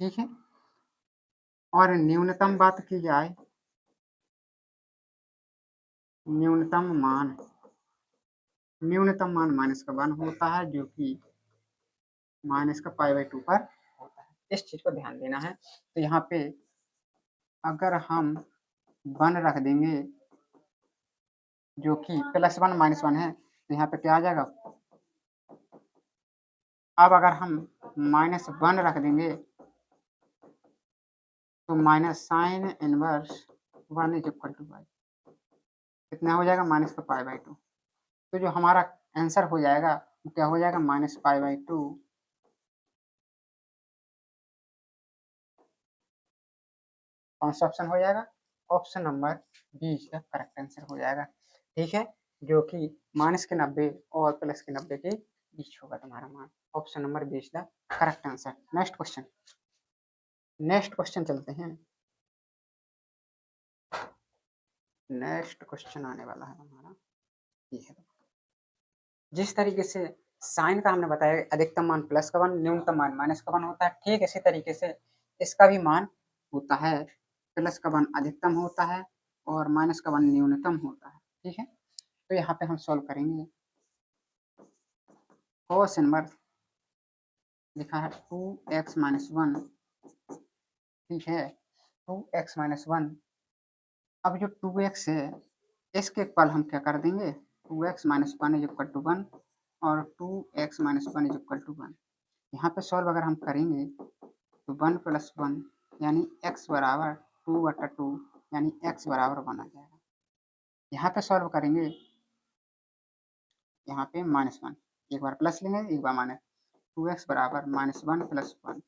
ठीक है, और न्यूनतम बात की जाए, न्यूनतम मान माइनस का 1 होता है, जो कि माइनस का पाई बाई 2 पर होता है। इस चीज को ध्यान देना है। तो यहाँ पे अगर हम 1 रख देंगे जो कि +1 -1 है, तो यहाँ पे क्या आ जाएगा? अब अगर हम -1 रख देंगे तो minus sine inverse 1 is equal to y कितना हो जाएगा? माइनस का पाई बाई 2। तो जो हमारा आंसर हो जाएगा वो क्या हो जाएगा? Minus pi by 2। कौन सा ऑप्शन हो जाएगा? ऑप्शन नंबर बी इसका करेक्ट आंसर हो जाएगा। ठीक है, जो कि माइनस के 90 और प्लस के 90 के बीच होगा तुम्हारा मान। Option number B is the correct answer. Next question, next question चलते हैं। नेक्स्ट क्वेश्चन आने वाला है हमारा ये है। जिस तरीके से साइन का हमने बताया अधिकतम मान प्लस का 1, न्यूनतम मान माइनस का 1 होता है, ठीक इसी तरीके से इसका भी मान होता है। प्लस का 1 अधिकतम होता है और माइनस का 1 न्यूनतम होता है। ठीक है, तो यहाँ पे हम सॉल्व करेंगे। cos इनवर्स लिखा है 2x - 1। ठीक है, 2x - 1। अब जो 2x है इसके इक्वल हम क्या कर देंगे? 2x - 1 इज इक्वल टू 1 और 2x - 1 इज इक्वल टू 1। यहाँ पे सॉल्व अगर हम करेंगे तो 1 + 1 यानी x बराबर 2/2 यानी x बराबर 1 आ जाएगा। यहाँ पे सॉल्व करेंगे, यहाँ पे -1, एक बार प्लस लेंगे एक बार माइनस, 2x बराबर -1 + 1,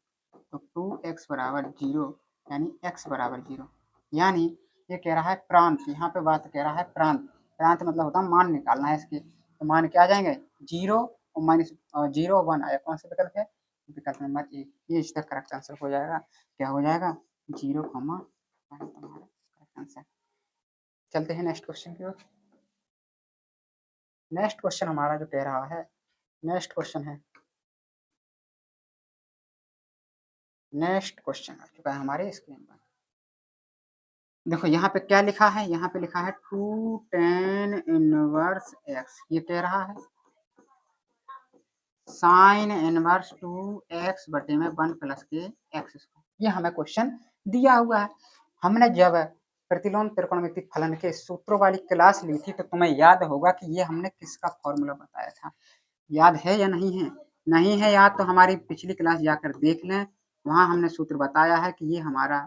तो 2x बराबर 0 यानी x बराबर 0। यानी ये कह रहा है प्रांत, यहाँ पे बात कह रहा है प्रांत। प्रांत मतलब होता है मान निकालना है इसके, तो मान क्या आ जाएंगे? 0 और -0 और 1 आया। कौन सा विकल्प है? विकल्प नंबर ए, ये इसका करेक्ट आंसर हो जाएगा। क्या हो जाएगा? 0, 1 तुम्हारा करेक्ट आंसर। चलते हैं नेक्स्ट क्वेश्चन की ओर। नेक्स्ट क्वेश्चन हमारा जो कह रहा है, नेक्स्ट क्वेश्चन है, नेक्स्ट क्वेश्चन आ चुका है हमारे स्क्रीन पर। देखो यहाँ पे क्या लिखा है? यहाँ पे लिखा है 2 tan इनवर्स x। ये कह रहा है साइन इनवर्स 2x में 1 + के x²। ये हमें क्वेश्चन दिया हुआ है। हमने जब प्रतिलोम त्रिकोणमिति फलन के सूत्रों वाली क्लास ली थी, तो तुम्हें याद होगा कि ये हमने किसका फॉर्मूला बताया था। याद है या नहीं है? नहीं है याद तो हमारी पिछली क्लास जाकर देख लें, वहाँ हमने सूत्र बताया है कि ये हमारा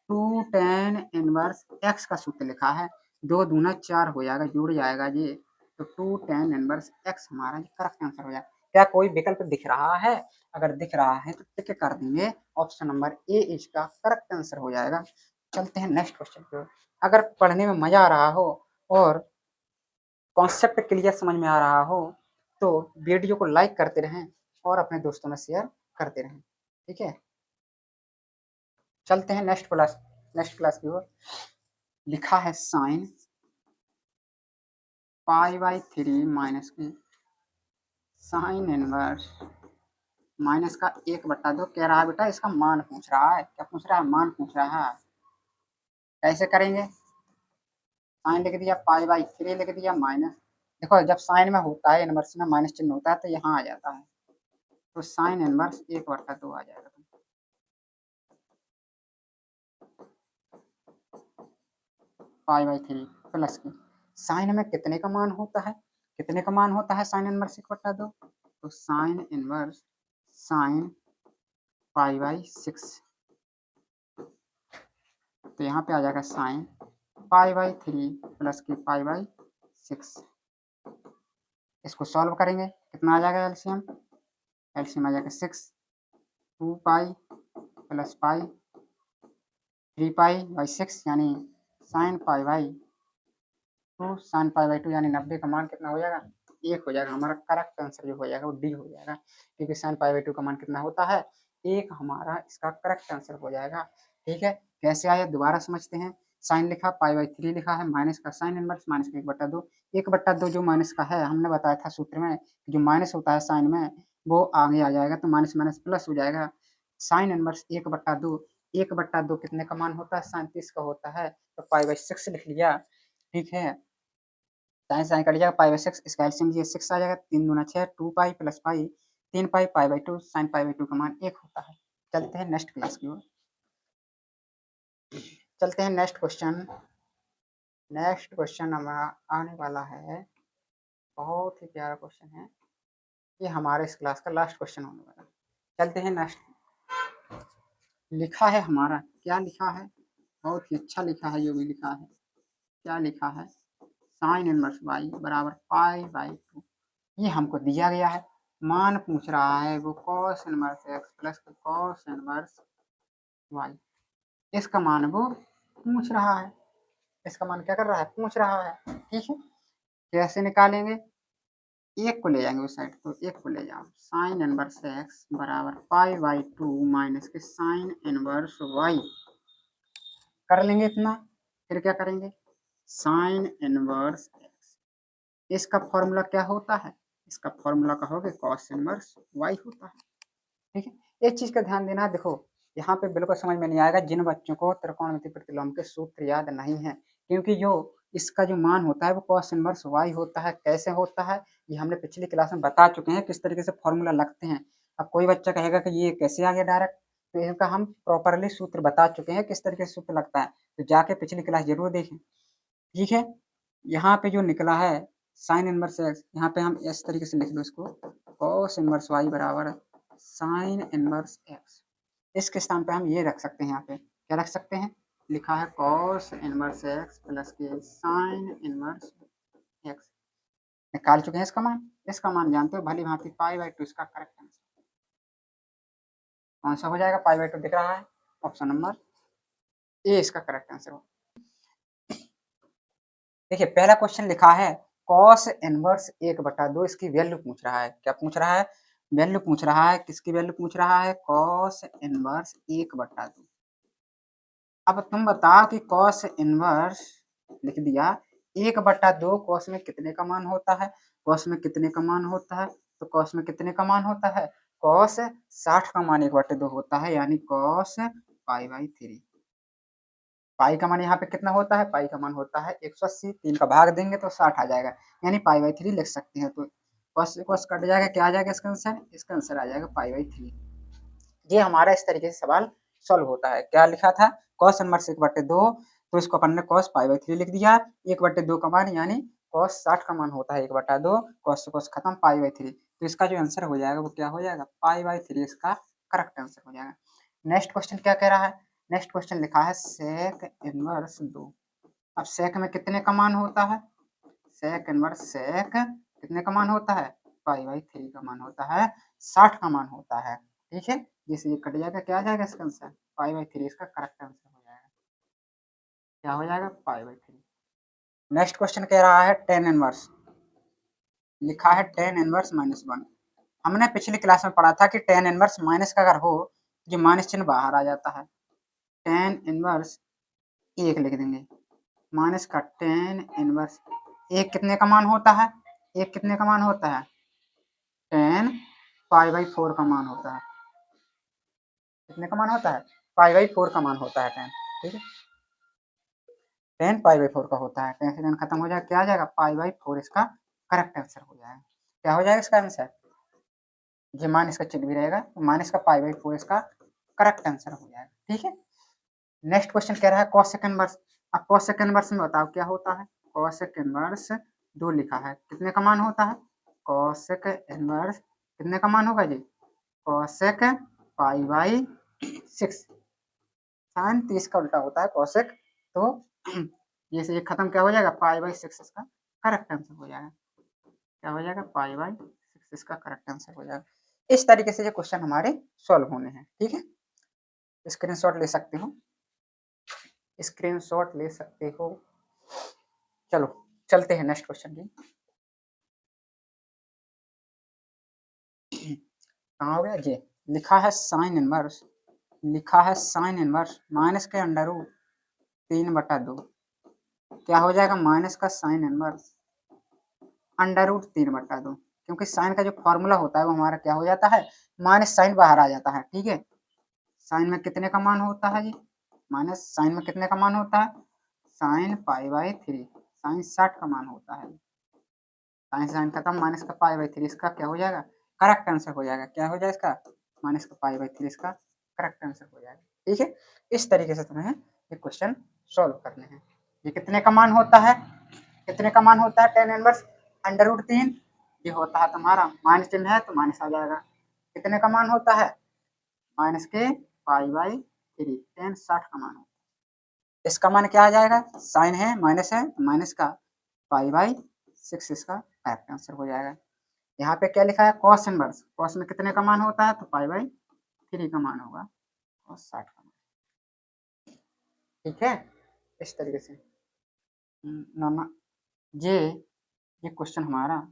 2 tan इनवर्स x का सूत्र लिखा है। 2 दूना 4 हो जाएगा, जुड़ जाएगा ये, तो 2 tan इनवर्स x हमारा करेक्ट आंसर हो जाएगा। क्या कोई विकल्प दिख रहा है? अगर दिख रहा है तो टिक कर देंगे, ऑप्शन नंबर ए इसका करेक्ट आंसर हो जाएगा। चलते हैं नेक्स्ट क्वेश्चन पे। अगर पढ़ने में मजा आ रहा हो और कॉन्सेप्ट क्लियर समझ में आ रहा हो तो वीडियो को लाइक करते रहें और अपने दोस्तों में शेयर करते रहें, ठीक है। चलते हैं नेक्स्ट क्लास की ओर। लिखा है साइन π/3 माइनस की साइन इनवर्स माइनस का 1/2 कह रहा है बेटा, इसका मान पूछ रहा है। क्या पूछ रहा है? मान पूछ रहा है। कैसे करेंगे? साइन लिख दिया, π/3 लिख दिया, माइनस, देखो जब साइन में होता है इनवर्स में माइनस चिन्ह होता है तो यहाँ आ जाता है, तो साइन इनवर्स 1/2 आ जाएगा। π/3 प्लस की साइन में कितने का मान होता है? कितने का मान होता है साइन इनवर्स 1/2? तो साइन इनवर्स साइन π/6, तो यहाँ पे आ जाएगा साइन π/3 प्लस की π/6। इसको सॉल्व करेंगे, कितना आ जाएगा एलसीएम? एलसीएम आ जाएगा 6, 2 पाई प्लस पाई 3 पाई/6 यानी साइन π/2, साइन π/2 यानी 90 का मान कितना हो जाएगा? 1 हो जाएगा। हमारा करेक्ट आंसर जो हो जाएगा वो डी हो जाएगा, क्योंकि साइन π/2 का मान कितना होता है? 1 हमारा इसका करेक्ट आंसर हो जाएगा। ठीक है, कैसे आया दोबारा समझते हैं। साइन लिखा, π/3 लिखा है, माइनस का साइन इनवर्स माइनस का 1/2। 1/2 जो माइनस का है, हमने बताया था सूत्र में जो माइनस होता है साइन में वो आगे आ जाएगा, तो माइनस माइनस प्लस हो जाएगा। साइन इनवर्स 1/2, 1/2 कितने का मान होता है? साइन 30 का होता है, तो π/6 लिख लिया। ठीक है, साइन साइन कट जाएगा, π/6 इसका एलसीएम ये 6 आ जाएगा, 3 दूना 6, 2 पाई प्लस पाई 3 पाई π/2, साइन π/2 का मान 1 होता है। चलते हैं नेक्स्ट क्लास की ओर। चलते हैं नेक्स्ट क्वेश्चन। नेक्स्ट क्वेश्चन हमारा आने वाला है, बहुत ही प्यारा क्वेश्चन है ये, हमारे इस क्लास का लास्ट क्वेश्चन होने वाला है। चलते हैं नेक्स्ट। लिखा है हमारा, क्या लिखा है? बहुत ही अच्छा लिखा है, जो भी लिखा है। क्या लिखा है? साइन इनवर्स y बराबर π/2, ये हमको दिया गया है। मान पूछ रहा है वो cos inverse x plus cos inverse y, इसका मान वो पूछ रहा है। इसका मान क्या कर रहा है? पूछ रहा है। ठीक है, कैसे निकालेंगे? एक को ले जाएंगे उस साइड, तो एक को ले जाओ। साइन इनवर्स x बराबर π/2 माइनस के साइन इनवर्स y कर लेंगे इतना। फिर क्या करेंगे? साइन इनवर्स x, इसका फॉर्मूला क्या होता है? इसका फॉर्मूला कहोगे कॉस इनवर्स y होता है। ठीक है, एक चीज का ध्यान देना, देखो यहाँ पे बिल्कुल समझ में नहीं आएगा जिन बच्चों को त्रिकोणमिति प्रतिलोम के सूत्र याद नहीं है, क्योंकि जो इसका जो मान होता है वो कॉस इनवर्स y होता है। कैसे होता है ये हमने पिछली क्लास में बता चुके हैं, किस तरीके से फॉर्मूला लगते हैं। अब कोई बच्चा कहेगा कि ये कैसे आ गया डायरेक्ट, तो इनका हम प्रॉपरली सूत्र बता चुके हैं किस तरीके से सूत्र लगता है, तो जाके पिछली क्लास जरूर देखें। ठीक है, यहाँ पे जो निकला है साइन इनवर्स x, यहाँ पे हम इस तरीके से लिख लो इसको, कॉस इनवर्स y बराबर साइन इनवर्स x। इसके स्थान पे हम ये रख सकते हैं, यहाँ पे क्या रख सकते हैं? लिखा है कॉस इनवर्स x प्लस के साइन इनवर्स x। निकाल चुके हैं इसका मान। इसका मान जानते हो, भली भांति π/2 इसका करेक्ट आंसर कौन सा हो जाएगा? π/2 दिख रहा है, ऑप्शन नंबर ए इसका करेक्ट आंसर हो। देखिए पहला क्वेश्चन लिखा है कॉस इनवर्स 1/2, इसकी वैल्यू पूछ रहा है। क्या पूछ रहा है? वैल्यू पूछ रहा है। किसकी वैल्यू पूछ रहा है? Cos inverse 1/2। अब तुम बताओ कि कॉस इनवर्स लिख दिया 1/2, कॉस में कितने का मान होता है? कॉस में कितने का मान होता है? तो कॉस में कितने का मान होता है? कॉस 60 का मान 1/2 होता है, यानी कॉस π/3। पाई का मान यहाँ पे कितना होता है? पाई का मान होता है 180, 3 का भाग देंगे तो 60 आ जाएगा, यानी π/3 लिख सकते हैं। तो कॉस कॉस कट जाएगा, क्या आ जाएगा इसका आंसर? इसका आंसर आ जाएगा π/3। ये हमारा इस तरीके से सवाल सॉल्व होता है। क्या लिखा था? कॉस इनवर्स 1/2, तो इसको अपन ने cos π/3 लिख दिया। 1/2 का मान यानी cos 60 का मान होता है 1/2, cos से cos खत्म π/3। तो इसका जो आंसर हो जाएगा वो क्या हो जाएगा, π/3 इसका करेक्ट आंसर हो जाएगा। नेक्स्ट क्वेश्चन क्या कह रहा है, नेक्स्ट क्वेश्चन लिखा है sec इनवर्स 2। अब sec में कितने का मान होता है, sec इनवर्स sec कितने का मान होता है, π/3 का मान होता है, 60 का मान होता है। ठीक है, जिससे ये कट जाएगा, क्या आ जाएगा इसका आंसर, π/3 इसका करेक्ट आंसर हो जाएगा। क्या हो जाएगा, π/3। नेक्स्ट क्वेश्चन कह रहा है tan इनवर्स, लिखा है tan इनवर्स -1। हमने पिछली क्लास में पढ़ा था कि tan इनवर्स माइनस का अगर हो जो माइनस चिन्ह बाहर आ जाता है। tan इनवर्स 1 लिख देंगे, माइनस का tan इनवर्स 1 कितने का मान होता है, 1 कितने का मान होता है, tan π/4 का मान होता है। कितने का मान होता है, π/4 का मान होता है tan। ठीक है, tan π/4 का होता है, tan से tan खत्म हो जाएगा, क्या आ जाएगा, π/4 इसका करेक्ट आंसर हो जाएगा। क्या हो जाएगा इसका आंसर, ये माइनस का चिन्ह भी रहेगा, तो माइनस का π/4 इसका करेक्ट आंसर हो जाएगा। ठीक है, नेक्स्ट क्वेश्चन कह रहा है cosec इनवर्स। अब cosec इनवर्स में बताओ क्या होता है, cosec इनवर्स 2 लिखा है, कितने का मान होता है, cosec इनवर्स कितने का मान होगा जी, cosec π/6। साइन 30 का उल्टा होता है cosec, तो ये से ये खत्म क्या हो जाएगा, π/6 इसका करेक्ट आंसर हो जाएगा। क्या हो जाएगा, π/6 इसका करेक्ट आंसर हो जाएगा। इस तरीके से ये क्वेश्चन हमारे सॉल्व होने हैं। ठीक है, स्क्रीनशॉट ले सकते हो, स्क्रीनशॉट ले सकते हो। चलो चलते हैं नेक्स्ट क्वेश्चन की। कहाँ हो गया, ये लिखा है साइन इनवर्स, लिखा है साइन इनवर्स माइनस के अंडर रूट 3/2। क्या हो जाएगा, माइनस का साइन इनवर्स अंडर रूट 3/2, क्योंकि साइन का जो फॉर्मूला होता है वो हमारा क्या हो जाता है, माइनस साइन बाहर आ जाता है। ठीक है, साइन में कितने का मान होता है जी, माइनस साइन में कितने का मान होता है, साइन π/3, साइन 60 का मान होता है। साइन साइन खत्म, माइनस का π/3 इसका क्या हो जाएगा, करेक्ट आंसर हो जाएगा। क्या हो जाएगा इसका, माइनस का π/3 इसका करेक्ट आंसर हो जाएगा। ठीक है, इस तरीके से तुम्हें ये क्वेश्चन सॉल्व करने हैं। ये कितने का मान होता है, कितने का मान होता है tan इनवर्स अंडर रूट 3, ये होता है तुम्हारा माइनस चिन्ह है तो माइनस आ जाएगा। कितने का मान होता है, माइनस के π/3, tan 60 का मान होता है। इसका मान क्या आ जाएगा, साइन है तो माइनस का π/6 इसका करेक्ट आंसर हो जाएगा। यहाँ पे क्या लिखा है, कॉस इनवर्स, कॉस में कितने का मान होता है, तो π/3 का मान होगा, और 60 का मान। ठीक है, इस तरीके से ना ये क्वेश्चन हमारा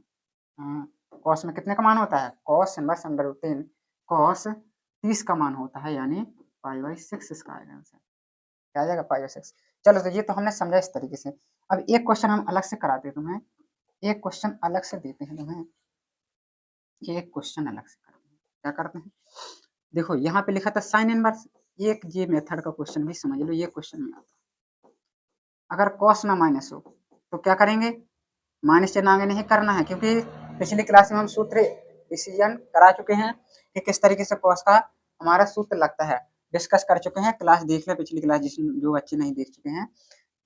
कॉस में कितने का मान होता है, cos inverse under root 3 cos 30 का मान होता है, यानी π/6 इसका आएगा आंसर। क्या आ जाएगा, π/6। चलो तो ये तो हमने समझा इस तरीके से। अब एक क्वेश्चन हम अलग से कराते हैं तुम्हें, एक क्वेश्चन अलग से देते हैं तुम्हें, एक क्वेश्चन अलग से करते हैं। क्या करते हैं, देखो यहाँ पे लिखा था साइन इनवर्स, एक ये मेथड का क्वेश्चन भी समझ लो, ये क्वेश्चन में आता है। अगर कॉस में माइनस हो तो क्या करेंगे, माइनस चिन्ह आगे नहीं करना है, क्योंकि पिछली क्लास में हम सूत्र डिसीजन करा चुके हैं कि किस तरीके से कॉस का हमारा सूत्र लगता है, डिस्कस कर चुके हैं। क्लास देख लें पिछली क्लास, जिसमें जो बच्चे नहीं देख चुके हैं,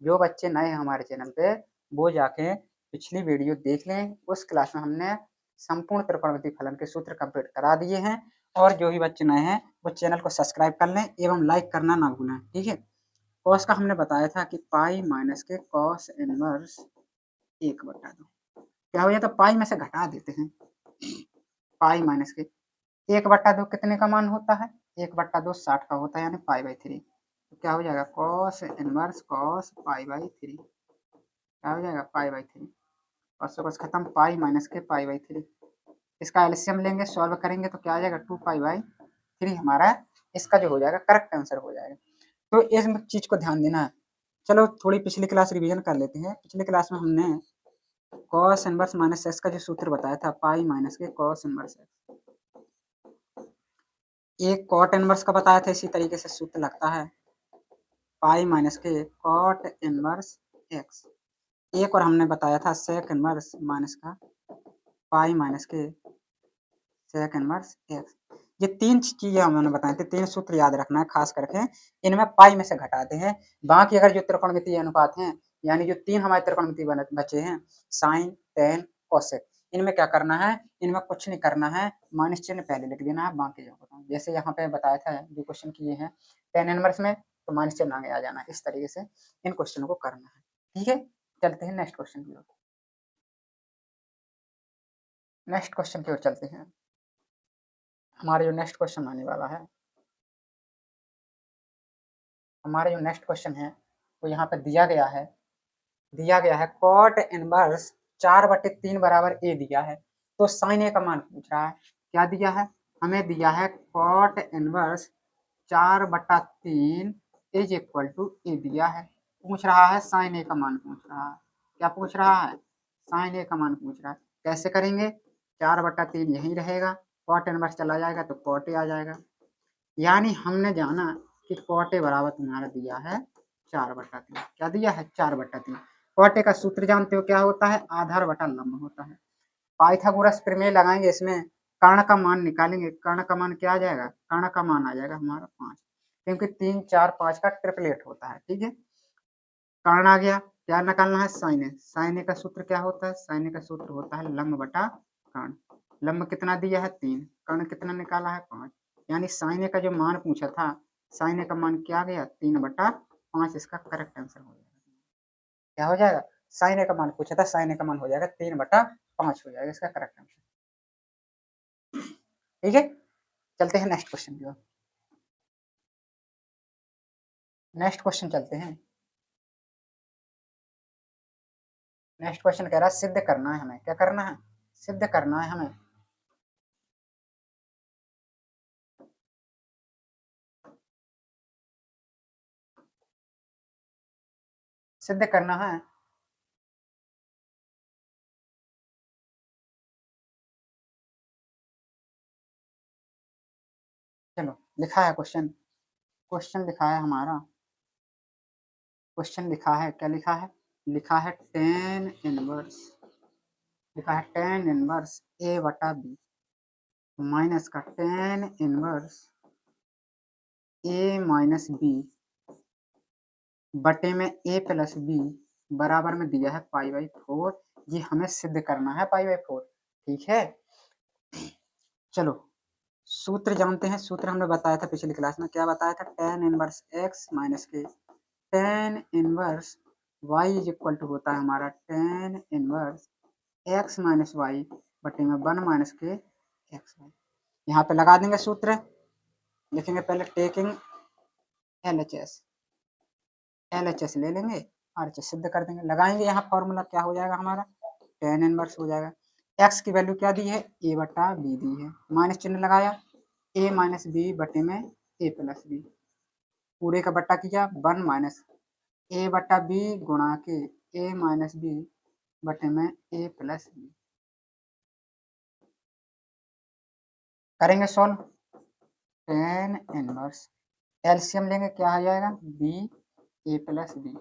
जो बच्चे नए हैं हमारे चैनल पे, वो जाके पिछली वीडियो देख लें। उस क्लास में हमने संपूर्ण त्रिकोणमितीय फलन के सूत्र कंप्लीट करा दिए हैं, और जो भी बच्चे नए हैं वो चैनल को सब्सक्राइब कर लें एवं लाइक करना ना भूलें। ठीक है, कॉस का हमने बताया था कि पाई माइनस के कॉस इनवर्स 1/2। क्या हो जाता है, पाई में से घटा देते हैं, पाई माइनस के 1/2 कितने का मान होता है, 1/2 60 का होता है, यानी π/3। तो क्या हो जाएगा, कॉस इनवर्स कॉस π/3, क्या हो जाएगा, π/3, और से कुछ खत्म, पाई माइनस के π/3। इसका एलसीएम लेंगे, सॉल्व करेंगे तो क्या आ जाएगा, 2π/3 हमारा इसका जो हो जाएगा करेक्ट आंसर हो जाएगा। तो इस चीज को ध्यान देना है। चलो थोड़ी पिछली क्लास रिवीजन कर लेते हैं। पिछली क्लास में हमने कॉस इनवर्स माइनस एक्स का जो सूत्र बताया था, पाई माइनस के कॉस इनवर्स एक्स। एक कॉट इनवर्स का बताया था, इसी तरीके से सूत्र लगता है, पाई माइनस के कॉट इनवर्स एक्स। एक और हमने बताया था सेक इनवर्स माइनस का पाई माइनस के सेक इनवर्स एक्स। ये 3 चीज़ें हमने बताई थी, 3 सूत्र याद रखना है खास करके, इनमें पाई में से घटाते हैं। बाकी अगर जो त्रिकोणमितीय अनुपात हैं, यानी जो 3 हमारे त्रिकोणमितीय बचे हैं, साइन, टेन, कोसेक, इनमें क्या करना है, इनमें कुछ नहीं करना है, माइनस चिन्ह पहले लिख देना है, बाकी जो बताऊँ। जैसे यहाँ पे बताया था जो क्वेश्चन किए हैं टेन इनवर्स में, तो माइनस चिन्ह आगे आ जाना है। इस तरीके से इन क्वेश्चनों को करना है। ठीक है, चलते हैं नेक्स्ट क्वेश्चन की ओर। नेक्स्ट क्वेश्चन की ओर चलते हैं। हमारा जो नेक्स्ट क्वेश्चन आने वाला है, हमारा जो नेक्स्ट क्वेश्चन है वो यहाँ पे दिया गया है कॉट इनवर्स 4/3 बराबर ए दिया है, तो साइन ए का मान पूछ रहा है। क्या दिया है, हमें दिया है cot inverse 4/3 is equal to A दिया है, पूछ रहा है साइन ए का मान पूछ रहा है। क्या पूछ रहा है, साइन ए का मान पूछ रहा है। कैसे करेंगे, 4/3 यहीं रहेगा, कॉट इनवर्स चला जाएगा तो कॉट ए आ जाएगा। यानी हमने जाना कि कॉट ए बराबर तुम्हारा दिया है 4/3। क्या दिया है, 4/3। कॉट ए का सूत्र जानते हो क्या होता है, आधार बटा लंब होता है। पाइथागोरस प्रमेय लगाएंगे, इसमें कर्ण का मान निकालेंगे, कर्ण का मान क्या आ जाएगा, कर्ण का मान आ जाएगा हमारा 5, क्योंकि 3, 4, 5 का ट्रिपलेट होता है। ठीक है, कर्ण आ गया, क्या निकालना है, साइन ए। साइन ए का सूत्र क्या होता है, साइन ए का सूत्र होता है लंब बटा कर्ण। लंब कितना दिया है 3, कर्ण कितना निकाला है 5, यानी साइन ए का जो मान पूछा था, साइन ए का मान क्या आ गया 3/5, इसका करेक्ट आंसर हो जाएगा। क्या हो जाएगा, साइन ए का मान पूछा था, साइन ए का मान हो जाएगा 3/5 हो जाएगा इसका करेक्ट आंसर। ठीक है, चलते हैं नेक्स्ट क्वेश्चन की ओर। नेक्स्ट क्वेश्चन चलते हैं। नेक्स्ट क्वेश्चन कह रहा है सिद्ध करना है हमें, क्या करना है, सिद्ध करना है हमें। सिद्ध करना है, चलो लिखा है क्वेश्चन, क्वेश्चन लिखा है हमारा, क्वेश्चन लिखा है, क्या लिखा है, लिखा है टेन इनवर्स, लिखा है टेन इनवर्स ए बटा बी माइनस का टेन इनवर्स ए माइनस बी बटे में ए प्लस बी बराबर में दिया है पाई/4। ये हमें सिद्ध करना है पाई/4। ठीक है, चलो सूत्र जानते हैं। सूत्र हमने बताया था पिछली क्लास में, क्या बताया था, टेन इनवर्स एक्स माइनस के tan inverse y is equal to होता है हमारा tan inverse x minus y बटे में 1 माइनस के एक्स वाई। यहाँ पे लगा देंगे सूत्र, लिखेंगे पहले टेकिंग एल एच एस ले लेंगे और सिद्ध कर देंगे, लगाएंगे यहाँ फॉर्मूला, क्या हो जाएगा हमारा टेन इनवर्स हो जाएगा। एक्स की वैल्यू क्या दी है, ए बटा बी दी है, माइनस चिन्ह लगाया, ए माइनस बी बटे में ए प्लस बी, पूरे का बट्टा किया 1 माइनस ए बटा बी गुणा के ए माइनस बी बटे में ए प्लस बी। करेंगे सॉल्व, टेन इनवर्स एलसीएम लेंगे, क्या आ जाएगा बी ए प्लस बी,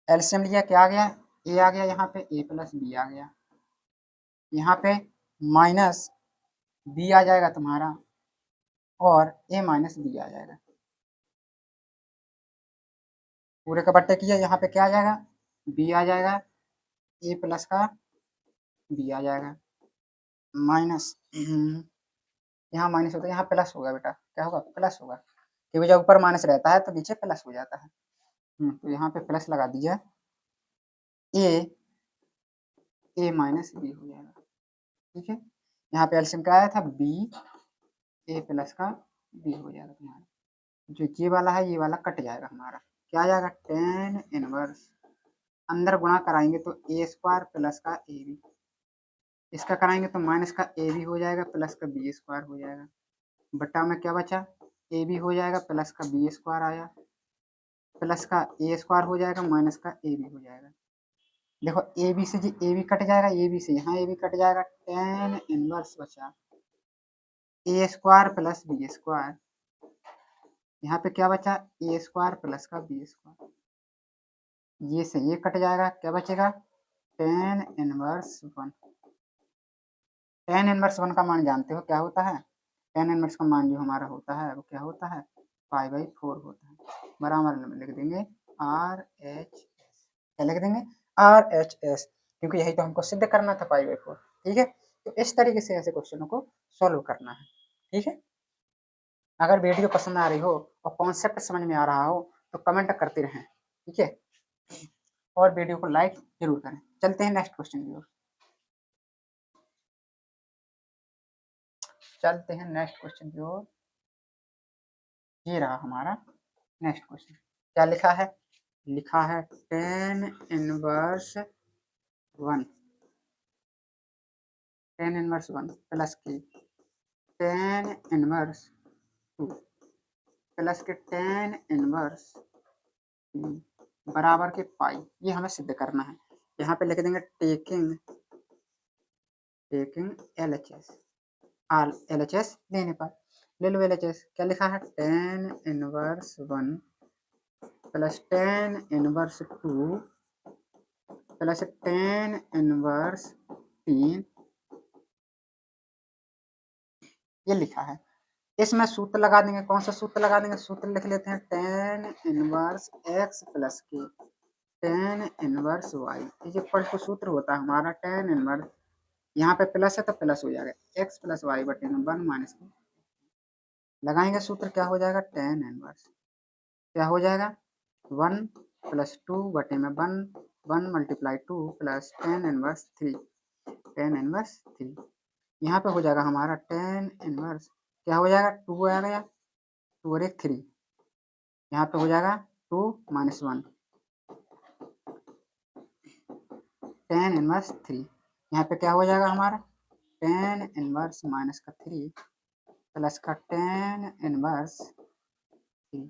एलसीएम लिया क्या आ गया, ए आ गया, यहाँ पे ए प्लस बी आ गया, यहाँ पे माइनस बी आ जाएगा तुम्हारा और ए माइनस बी आ जाएगा, पूरे का बट्टे किया, यहाँ पे क्या आ जाएगा बी आ जाएगा, ए प्लस का बी आ जाएगा, माइनस यहाँ माइनस होता है, यहाँ प्लस होगा बेटा, क्या होगा प्लस होगा, क्योंकि जब ऊपर माइनस रहता है तो नीचे प्लस हो जाता है। तो यहाँ पे प्लस लगा दीजिए, ए माइनस बी हो जाएगा। ठीक है, यहाँ पे एलसीएम क्या आया था बी, ए प्लस का बी हो जाएगा तुम्हारा, जो ये वाला है ये वाला कट जाएगा हमारा, क्या आ जाएगा टेन इनवर्स, अंदर गुणा कराएंगे तो ए स्क्वायर प्लस का ए बी, इसका कराएंगे तो माइनस का ए बी हो जाएगा प्लस का बी स्क्वायर हो जाएगा, बट्टा में क्या बचा ए बी हो जाएगा प्लस का बी स्क्वायर आया, प्लस का ए स्क्वायर हो जाएगा माइनस का ए बी हो जाएगा। देखो ए बी से जी ए बी कट जाएगा, ए बी से यहाँ ए बी कट जाएगा, टेन इनवर्स बचा ए स्क्वायर प्लस बी स्क्वायर, यहाँ पे क्या बचा ए स्क्वायर प्लस का बी स्क्वायर, ये से ये कट जाएगा, क्या बचेगा टेन इनवर्स 1। टेन इनवर्स 1 का मान जानते हो क्या होता है, टेन इनवर्स का मान जो हमारा होता है वो क्या होता है, पाई/4 होता है। बराबर में लिख देंगे RHS। क्या लिख देंगे, RHS, क्योंकि यही तो हमको सिद्ध करना था पाई/4। ठीक है, तो इस तरीके से ऐसे क्वेश्चनों को सॉल्व करना है। ठीक है, अगर वीडियो पसंद आ रही हो और कॉन्सेप्ट समझ में आ रहा हो तो कमेंट करते रहें। ठीक है, और वीडियो को लाइक जरूर करें। चलते हैं नेक्स्ट क्वेश्चन की ओर। चलते हैं नेक्स्ट क्वेश्चन की ओर। ये रहा हमारा नेक्स्ट क्वेश्चन। क्या लिखा है, लिखा है tan inverse 1, tan inverse 1 plus के टेन इनवर्स 2 प्लस के टेन इनवर्स 3 बराबर के पाई। ये हमें सिद्ध करना है। यहाँ पे लिख देंगे टेकिंग LHS, LHS लेने पर। ले लो LHS। क्या लिखा है, tan inverse 1 plus tan inverse 2 plus tan inverse 3, ये लिखा है। इसमें सूत्र लगा देंगे। कौन सा सूत्र लगा देंगे, सूत्र लिख लेते हैं टेन इनवर्स x प्लस के tan inverse y equal to सूत्र होता है हमारा टेन इनवर्स, यहाँ पे प्लस है तो प्लस हो जाएगा x प्लस वाई बटे में 1 माइनस के, लगाएंगे सूत्र, क्या हो जाएगा टेन इनवर्स, क्या हो जाएगा 1 प्लस 2 बटे में 1 multiply 2 plus tan inverse 3, tan inverse 3। यहाँ पे हो जाएगा हमारा टेन इनवर्स, क्या हो जाएगा 2 आ गया, 2 और 1 3, यहाँ पे हो जाएगा 2 माइनस 1, टेन इनवर्स 3। यहाँ पे क्या हो जाएगा हमारा टेन इनवर्स माइनस का 3 प्लस का टेन इनवर्स 3।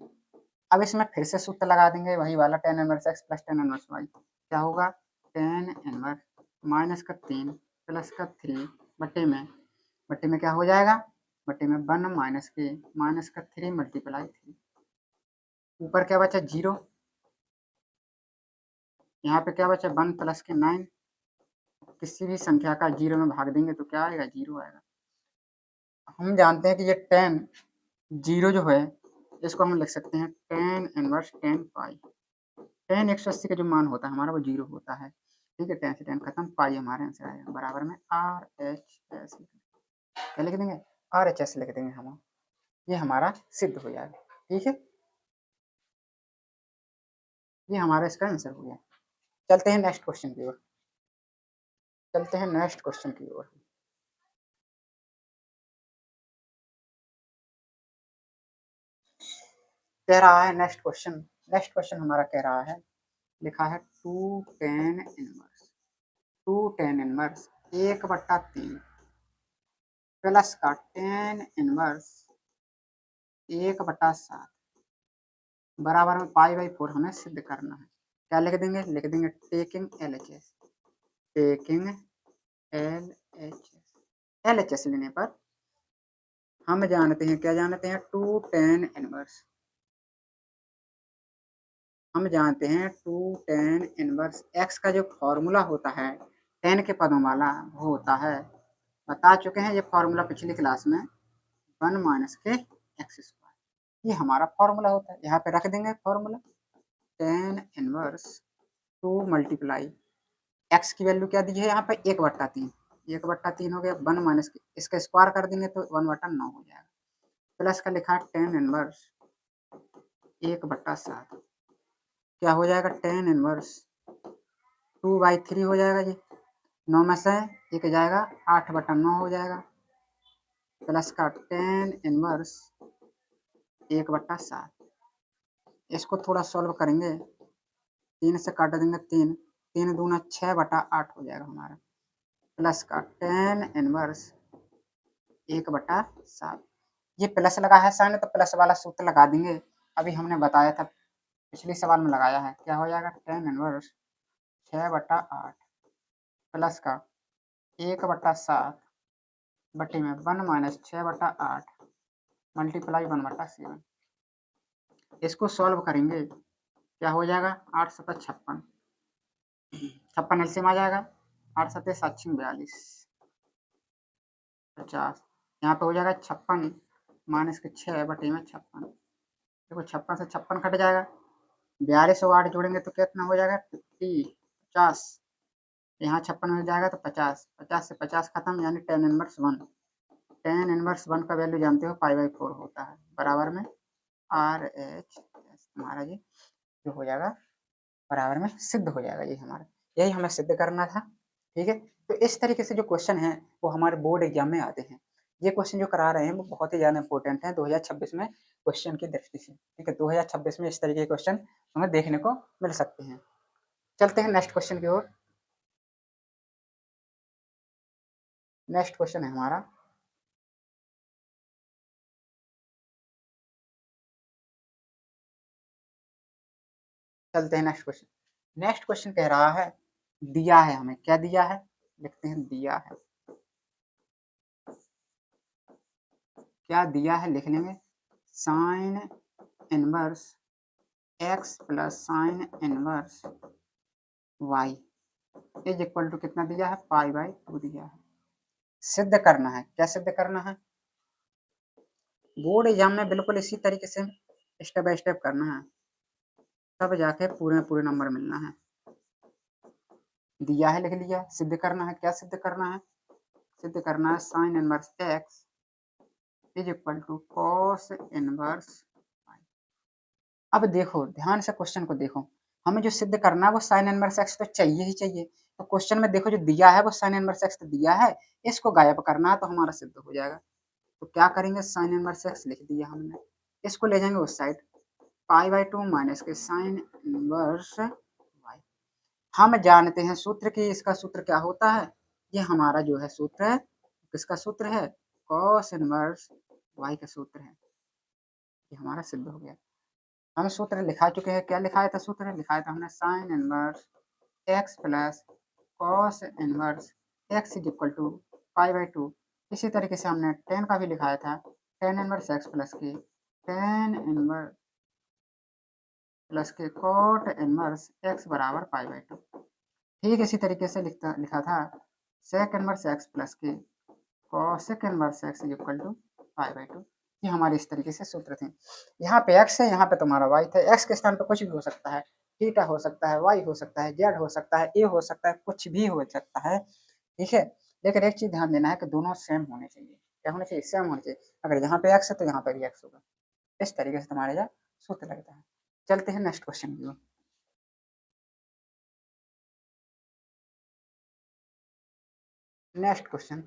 अब इसमें फिर से सूत्र लगा देंगे वही वाला tan inverse x plus ten inverse y, क्या होगा टेन इनवर्स माइनस का 3 प्लस का 3 बटे में क्या हो जाएगा, बटे में 1 माइनस का 3 मल्टीप्लाई 3, ऊपर क्या बचा 0, यहाँ पे क्या बचा 1 प्लस के 9, किसी भी संख्या का 0 में भाग देंगे तो क्या आएगा 0 आएगा। हम जानते हैं कि ये टेन 0 जो है इसको हम लिख सकते हैं टेन इनवर्स 10 पाई। टेन 180 का जो मान होता है हमारा वो 0 होता है। ठीक है, 10 से 10 खत्म, पाई हमारे आंसर आएगा बराबर में RHS। क्या लिख देंगे, RHS लिख देंगे हम, ये हमारा सिद्ध हो जाएगा। ठीक है, ये हमारा इसका आंसर हो गया। चलते हैं नेक्स्ट क्वेश्चन की ओर। चलते हैं नेक्स्ट क्वेश्चन की ओर। कह रहा है नेक्स्ट क्वेश्चन हमारा कह रहा है, लिखा है टू टेन इनवर्स 1/3 प्लस का टेन इनवर्स 1/7 बराबर में पाई/4 हमें सिद्ध करना है। क्या लिख देंगे, लिख देंगे टेकिंग LHS, टेकिंग LHS लेने पर हम जानते हैं, क्या जानते हैं, टू टेन इनवर्स, हम जानते हैं टू टेन इनवर्स x का जो फॉर्मूला होता है 10 के पदों वाला वो होता है, बता चुके हैं ये फॉर्मूला पिछली क्लास में, 1 माइनस के x स्क्वायर, ये हमारा फॉर्मूला होता है। यहाँ पे रख देंगे formula, tan inverse 2 multiply x की वैल्यू क्या दीजिए यहाँ पे 1/3, 1/3 हो गया, 1 माइनस के इसका स्क्वायर कर देंगे तो 1/9 हो जाएगा, प्लस का लिखा टेन इनवर्स 1/7, क्या हो जाएगा टेन इनवर्स 2/3 हो जाएगा जी, 9 में से 1 जाएगा 8/9 हो जाएगा, प्लस का टेन इनवर्स 1/7। इसको थोड़ा सॉल्व करेंगे, 3 से काट देंगे 3, 3 दूना 6/8 हो जाएगा हमारा, प्लस का टेन इनवर्स 1/7। ये प्लस लगा है साइन तो प्लस वाला सूत्र लगा देंगे, अभी हमने बताया था पिछले सवाल में लगाया है, क्या हो जाएगा टेन इनवर्स 6/8 प्लस का 1/7 बटे में 1 माइनस 6/8 मल्टीप्लाई 1/7। इसको सॉल्व करेंगे, क्या हो जाएगा 8 7 56, 56 एलसीएम आ जाएगा, 8 7 7 42 50, यहाँ पे हो जाएगा 56 माइनस के 6/56। देखो 56 से 56 कट जाएगा, 42 और 8 जोड़ेंगे तो कितना हो जाएगा 50। यहाँ 56 मिल जाएगा तो 50, 50 से 50 खत्म, यानी टेन इनवर्स 1। टेन इनवर्स 1 का वैल्यू जानते हो पाई/4 होता है, बराबर में RH हमारा ये जो हो जाएगा बराबर में सिद्ध हो जाएगा। ये हमारा, यही हमें सिद्ध करना था। ठीक है, तो इस तरीके से जो क्वेश्चन है वो हमारे बोर्ड एग्जाम में आते हैं। ये क्वेश्चन जो करा रहे हैं वो बहुत ही ज़्यादा इंपॉर्टेंट है 2026 में क्वेश्चन की दृष्टि से। ठीक है, 2026 में इस तरीके के क्वेश्चन हमें देखने को मिल सकते हैं। चलते हैं नेक्स्ट क्वेश्चन की ओर। नेक्स्ट क्वेश्चन है हमारा, चलते हैं नेक्स्ट क्वेश्चन। नेक्स्ट क्वेश्चन कह रहा है, दिया है हमें, क्या दिया है, लिखते हैं दिया है। क्या दिया है लिख लेंगे, sine inverse x plus sine inverse y is equal to कितना दिया है, पाई/2 दिया है। सिद्ध करना है, क्या सिद्ध करना है, बोर्ड एग्जाम में बिल्कुल इसी तरीके से स्टेप बाय स्टेप करना है, तब जाके पूरे पूरे नंबर मिलना है। दिया है लिख लिया, सिद्ध करना है, क्या सिद्ध करना है, सिद्ध करना है sine inverse x is equal to cos inverse. अब देखो ध्यान से क्वेश्चन को देखो, हमें जो सिद्ध करना है वो साइन इनवर्स एक्स तो चाहिए ही चाहिए। तो क्वेश्चन में देखो जो दिया है वो साइन इनवर्स एक्स तो दिया है, इसको गायब करना है तो हमारा सिद्ध हो जाएगा। तो क्या करेंगे, साइन इनवर्स एक्स लिख दिया हमने, इसको ले जाएंगे उस साइड, पाई/2 माइनस के साइन इनवर्स वाई। हम जानते हैं सूत्र की, इसका सूत्र क्या होता है, ये हमारा जो है सूत्र है, किसका सूत्र है, कॉस इनवर्स वाई का सूत्र है। ये हमारा सिद्ध हो गया। हम सूत्र लिखा चुके हैं, क्या लिखाया था, सूत्र लिखाया था हमने sine inverse x plus cos inverse x is equal to pi. इसी तरीके से हमने टेन का भी लिखाया था, tan inverse x tan inverse plus के कॉट इनवर्स एक्स बराबर पाई/2। ठीक इसी तरीके से लिखा था सेक इनवर्स एक्स प्लस के cosec inverse x is equal to pi. ये हमारे इस तरीके से सूत्र थे। यहाँ पे x है, यहाँ पे तुम्हारा y था, x के स्थान पे कुछ भी हो सकता है, थीटा हो सकता है, y हो सकता है, z हो सकता है, a हो सकता है, कुछ भी हो सकता है। ठीक है, लेकिन एक चीज ध्यान देना है कि दोनों सेम होने चाहिए। क्या होने चाहिए, सेम होने चाहिए। अगर यहाँ पे x है तो यहाँ पे भी x होगा। इस तरीके से तुम्हारे यहाँ सूत्र लगता है। चलते हैं नेक्स्ट क्वेश्चन की ओर। नेक्स्ट क्वेश्चन,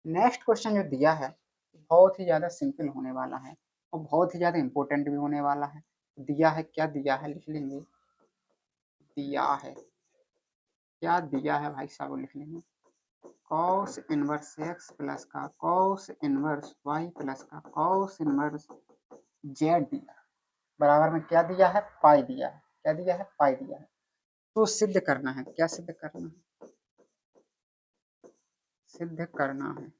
नेक्स्ट क्वेश्चन जो दिया है बहुत ही ज़्यादा सिंपल होने वाला है और बहुत ही ज़्यादा इम्पोर्टेंट भी होने वाला है। दिया है, क्या दिया है लिख लेंगे, दिया है, क्या दिया है भाई साहब लिख लेंगे, कॉस इनवर्स एक्स प्लस का कॉस इनवर्स वाई प्लस का कॉस इनवर्स जेड दिया, बराबर में क्या दिया है, पाई दिया है, क्या दिया है, पाई दिया है। तो सिद्ध करना है, क्या सिद्ध करना है, सिद्ध करना है,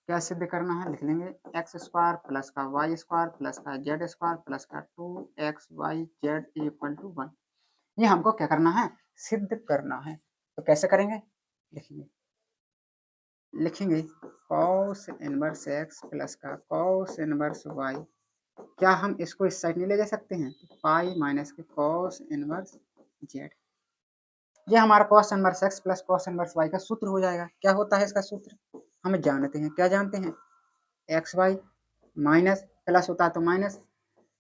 क्या सिद्ध करना है लिख लेंगे, एक्स स्क्वायर प्लस का वाई स्क्वायर प्लस का जेड स्क्वायर प्लस का 2xyz इक्वल टू 1। ये हमको क्या करना है, सिद्ध करना है। तो कैसे करेंगे, लिखेंगे, लिखेंगे कॉस इनवर्स एक्स प्लस का कॉस इनवर्स वाई। क्या हम इसको इस साइड नहीं ले जा सकते हैं, पाई माइनस के कॉस इनवर्स जेड। ये हमारा cos inverse x plus cos inverse y का सूत्र हो जाएगा। क्या होता है इसका सूत्र, हम जानते हैं, क्या जानते हैं, एक्स वाई माइनस प्लस होता है तो माइनस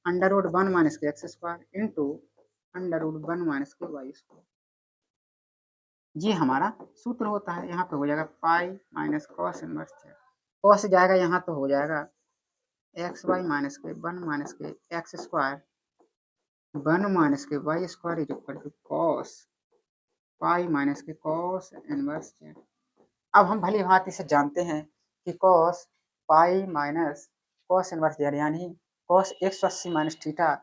√1 माइनस के एक्स स्क्वायर इंटू √1 माइनस के वाई स्क्वायर। ये हमारा सूत्र होता है। यहाँ पे हो जाएगा pi minus cos inverse Z, cos जाएगा यहाँ तो हो जाएगा एक्स वाई माइनस के 1 माइनस के एक्स स्क्वायर 1 माइनस के y square is equal to cos pi minus के कॉस इनवर्स जेड। अब हम भली भांति से जानते हैं कि cos pi minus cos inverse z यानी कॉस 180 माइनस थीटा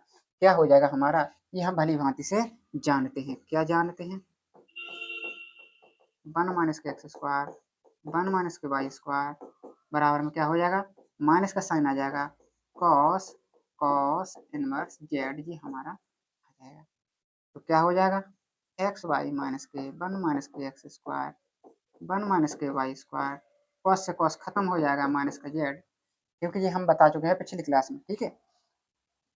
क्या हो जाएगा हमारा, ये हम भली भांति से जानते हैं। क्या जानते हैं, 1 माइनस के एक्स स्क्वायर 1 माइनस के वाई स्क्वायर बराबर में क्या हो जाएगा, माइनस का साइन आ जाएगा, कॉस कॉस इनवर्स जेड, ये हमारा आ जाएगा। तो क्या हो जाएगा एक्स वाई माइनस के वन माइनस के एक्स स्क्वायर वन माइनस के वाई स्क्वायर, कॉस से कॉस खत्म हो जाएगा माइनस का जेड, क्योंकि ये हम बता चुके हैं पिछली क्लास में। ठीक है,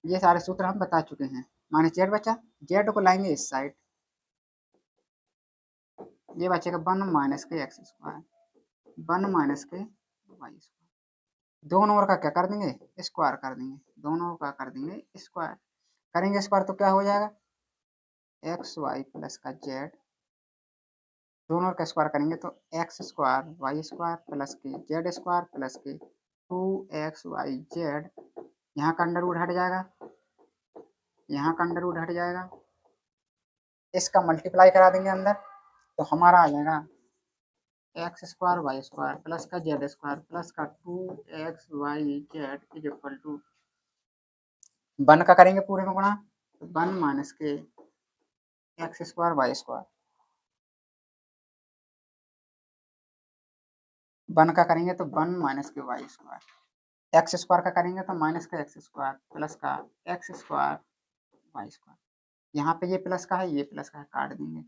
ये सारे सूत्र हम बता चुके हैं। माइनस जेड बचा, जेड को लाएंगे इस साइड, ये बचेगा वन माइनस के एक्स स्क्वायर वन माइनस के वाई स्क्वायर, दोनों ओर का क्या कर देंगे स्क्वायर कर देंगे, दोनों ओर का कर देंगे स्क्वायर, करेंगे स्क्वायर तो क्या हो जाएगा एक्स वाई प्लस का जेड, दोनों ओर का स्क्वायर करेंगे तो x square y square plus के जेड स्क्वायर प्लस के टू एक्स वाई जेड, यहाँ का अंडर रूट हट जाएगा, यहाँ का अंडर रूट हट जाएगा, इसका मल्टीप्लाई करा देंगे अंदर, तो हमारा आ जाएगा x square y square plus का जेड स्क्वायर प्लस का two x y z is equal to one का करेंगे पूरे में गुणा, तो वन माइनस के x square y square, one का करेंगे तो वन माइनस के वाई स्क्वायर, एक्स स्क्वायर का करेंगे तो माइनस का एक्स स्क्वायर प्लस का एक्स स्क्वायर वाई स्क्वायर, यहाँ पे ये प्लस का है ये प्लस का है काट देंगे,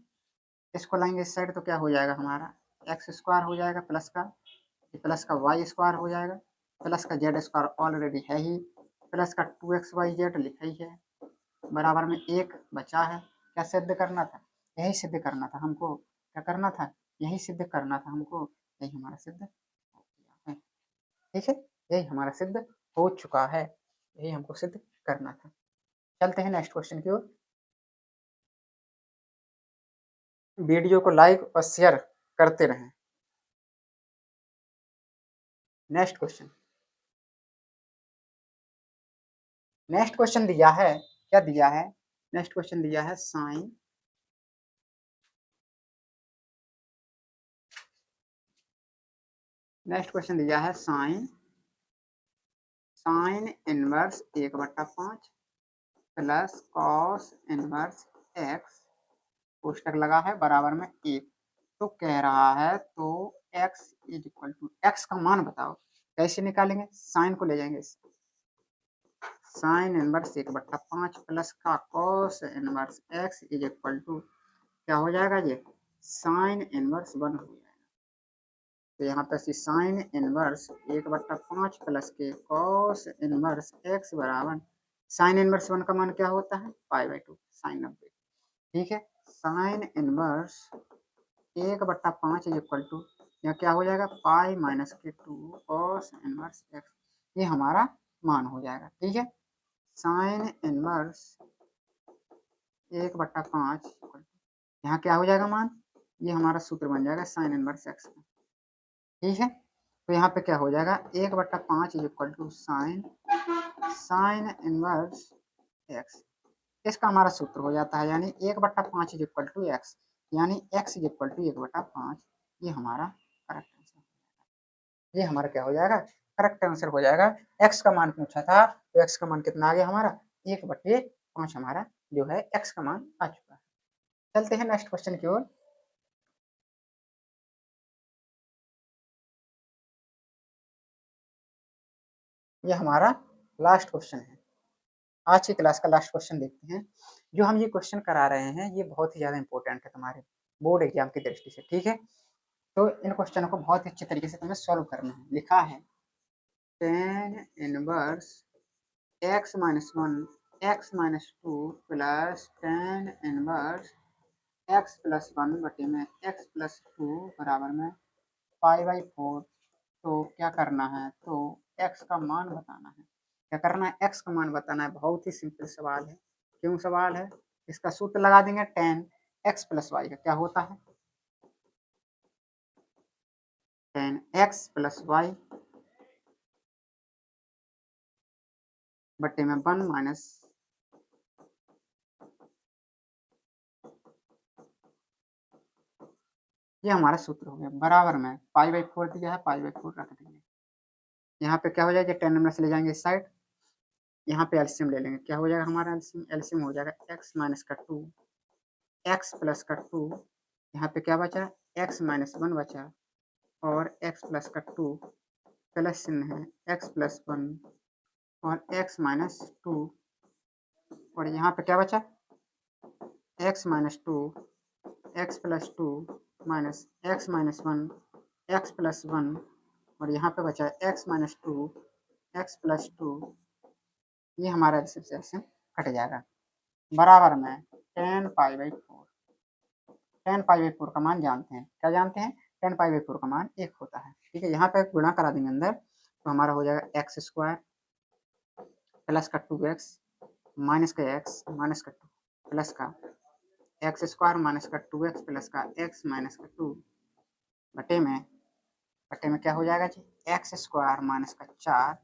इसको लाएंगे इस साइड तो क्या हो जाएगा हमारा एक्स स्क्वायर हो जाएगा प्लस का ये प्लस का वाई स्क्वायर हो जाएगा प्लस का जेड स्क्वायर ऑलरेडी है ही, प्लस का टू एक्स वाई जेड लिखा ही है, बराबर में एक बचा है, क्या सिद्ध करना था यही सिद्ध करना था हमको, क्या करना था यही सिद्ध करना था हमको, यही हमारा सिद्ध हो गया है। ठीक है, यही हमारा सिद्ध हो चुका है, यही हमको सिद्ध करना था। चलते हैं नेक्स्ट क्वेश्चन की ओर। वीडियो को लाइक और शेयर करते रहें। नेक्स्ट क्वेश्चन, नेक्स्ट क्वेश्चन दिया है, क्या दिया है नेक्स्ट क्वेश्चन दिया है साइन नेक्स्ट क्वेश्चन दिया है sine sine inverse 1/5 plus cos inverse x कोष्टक लगा है बराबर में 1, तो कह रहा है तो x is equal to x का मान बताओ, कैसे निकालेंगे साइन को ले जाएंगे, साइन इनवर्स 1/5 प्लस का cos inverse x is equal to क्या हो जाएगा ये साइन इनवर्स 1 हो जाएगा, तो यहाँ पे साइन इनवर्स 1/5 प्लस के कॉस इनवर्स एक्स बराबर साइन इनवर्स 1 का मान क्या होता है पाई/2 साइन 90। ठीक है, sine inverse 1/5 is equal to यहाँ क्या हो जाएगा पाई माइनस के 2 कॉस इनवर्स एक्स, ये हमारा मान हो जाएगा। ठीक है, साइन इनवर्स 1/5 यहाँ क्या हो जाएगा मान, ये हमारा सूत्र बन जाएगा साइन इनवर्स एक्स का। ठीक है, तो यहाँ पे क्या हो जाएगा 1/5 is equal to sine sine inverse x, इसका हमारा सूत्र हो जाता है यानी 1/5 इज इक्वल टू एक्स, यानी एक्स इज इक्वल टू 1/5, ये हमारा करेक्ट आंसर, ये हमारा क्या हो जाएगा करेक्ट आंसर हो जाएगा। एक्स का मान पूछा था तो एक्स का मान कितना आ गया हमारा 1/5 हमारा जो है एक्स का मान आ चुका है। चलते हैं नेक्स्ट क्वेश्चन की ओर। ये हमारा लास्ट क्वेश्चन है, आज की क्लास का लास्ट क्वेश्चन देखते हैं। जो हम ये क्वेश्चन करा रहे हैं ये बहुत ही ज़्यादा इंपॉर्टेंट है तुम्हारे बोर्ड एग्जाम की दृष्टि से। ठीक है, तो इन क्वेश्चनों को बहुत ही अच्छे तरीके से तुम्हें सॉल्व करना है। लिखा है tan inverse x minus 1 x minus 2 plus ten inverse x plus 1 बटे में एक्स प्लस 2 बराबर में पाई/4, तो क्या करना है तो एक्स का मान बताना है, क्या करना है एक्स का मान बताना है, बहुत ही सिंपल सवाल है। क्यों सवाल है, इसका सूत्र लगा देंगे टेन एक्स प्लस वाई का क्या होता है टेन एक्स प्लस वाई बटे में 1 माइनस ये हमारा सूत्र हो गया बराबर में पाई/4 दिया है पाई/4 रख देंगे, यहाँ पे क्या हो जाएगा टेन में से ले जाएंगे इस साइड, यहाँ पे एलसीएम ले लेंगे, क्या हो जाएगा हमारा एलसीएम एलसीएम हो जाएगा एक्स माइनस का 2 एक्स प्लस का 2, यहाँ पे क्या बचा एक्स माइनस 1 बचा और एक्स प्लस का 2 प्लस चिन्ह है एक्स प्लस 1 और एक्स माइनस 2 और यहाँ पे क्या बचा x minus two, x plus two minus x minus one, x plus one, और यहाँ पे बचा x minus two, x plus two, ये हमारा रिसिप्शन कट जाएगा बराबर में ten pi by four. Ten pi by four का मान जानते हैं, क्या जानते हैं? टेन पाई बाई फोर का मान एक होता है। ठीक है, यहाँ पे गुणा करा देंगे अंदर, तो हमारा हो जाएगा एक्स स्क्वायर प्लस का टू एक्स माइनस का एक्स माइनस का टू प्लस का एक्स स्क्वायर माइनस का टू एक्स प्लस का एक्स माइनस का टू बटे में क्या हो जाएगा जी? एक्स स्क्वायर माइनस का चार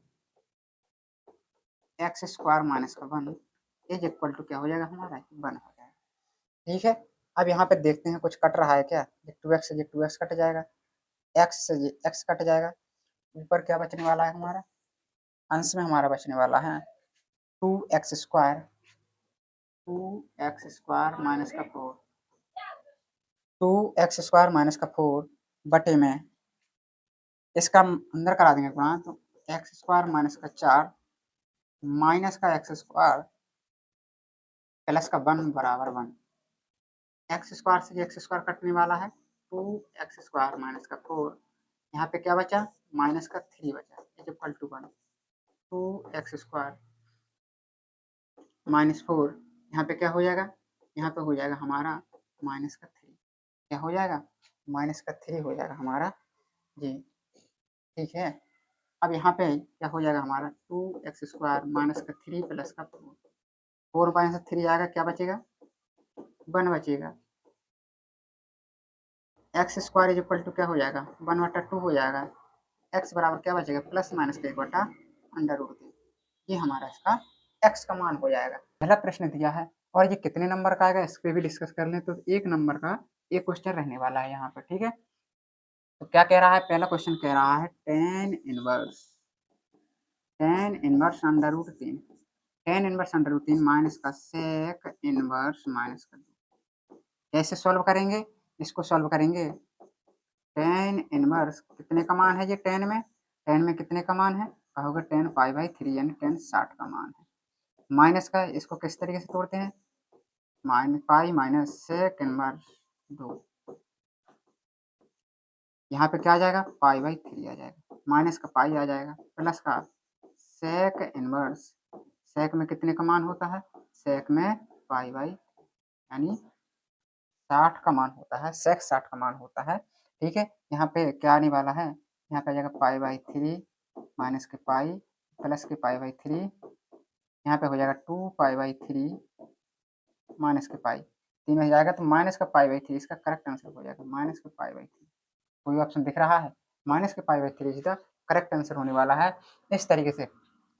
एक्स स्क्वायर माइनस का वन इज इक्वल टू क्या हो जाएगा हमारा? वन हो जाएगा। ठीक है, अब यहाँ पे देखते हैं कुछ कट रहा है क्या? ये टू एक्स से ये टू एक्स कट जाएगा, एक्स से ये एक्स कट जाएगा, ऊपर क्या बचने वाला है हमारा? अंश में हमारा बचने वाला है two x square, two x square minus का four, two x square minus का फोर बटे में इसका अंदर करा देंगे गुणा, तो एक्स स्क्वायर माइनस का चार माइनस का एक्स स्क्वायर प्लस का वन बराबर वन। एक्स स्क्वायर से एक्स स्क्वायर कटने वाला है, टू एक्स स्क्वायर माइनस का फोर, यहाँ पे क्या बचा? माइनस का थ्री बचा is equal to one. Two x square minus four, यहाँ पे क्या हो जाएगा? यहाँ पे हो जाएगा हमारा माइनस का थ्री। क्या हो जाएगा? माइनस का थ्री हो जाएगा हमारा जी। ठीक है, अब यहाँ पे क्या हो जाएगा हमारा? टू एक्स स्क्वायर माइनस का थ्री प्लस का फोर, फोर माइनस थ्री आएगा, क्या बचेगा? वन बचेगा। X square is equal to क्या हो जाएगा? वन बटा टू हो जाएगा। एक्स बराबर क्या बचेगा? प्लस माइनस का एक बटा अंडर रूट थ्री। ये हमारा इसका एक्स का मान हो जाएगा। पहला प्रश्न दिया है और ये कितने नंबर का आएगा इस पे भी डिस्कस कर लें। तो एक नंबर का एक क्वेश्चन रहने वाला है यहाँ पर। ठीक है, तो क्या कह रहा है? पहला क्वेश्चन कह रहा है टेन इनवर्स अंडर रूट तीन, टेन इनवर्स अंडर रूट तीन माइनस का सेक इनवर्स माइनस का दो। कैसे सॉल्व करेंगे? इसको सॉल्व करेंगे, टेन इनवर्स कितने का मान है ये? टेन में कितने का मान है? कहोगे टेन पाई बाई थ्री, यानी टेन 60 का मान है। माइनस का इसको किस तरीके से तोड़ते हैं? Minus pi minus sec inverse दो, यहाँ पे क्या आ जाएगा? पाई बाई थ्री आ जाएगा, माइनस का पाई आ जाएगा, प्लस का सेक इनवर्स, सेक में कितने का मान होता है? सेक में पाई बाई, यानी 60 का मान होता है, सेक 60 का मान होता है। ठीक है, यहाँ पे क्या आने वाला है? यहाँ पे आ जाएगा पाई बाई थ्री माइनस के पाई प्लस के पाई बाई थ्री, यहाँ पे हो जाएगा two pi by three minus के पाई, तीन में जाएगा तो माइनस का पाई बाई थ्री, इसका करेक्ट आंसर हो जाएगा माइनस के पाई बाई थ्री। कोई ऑप्शन दिख रहा है? माइनस के पाई बाई थ्री इसका करेक्ट आंसर होने वाला है इस तरीके से।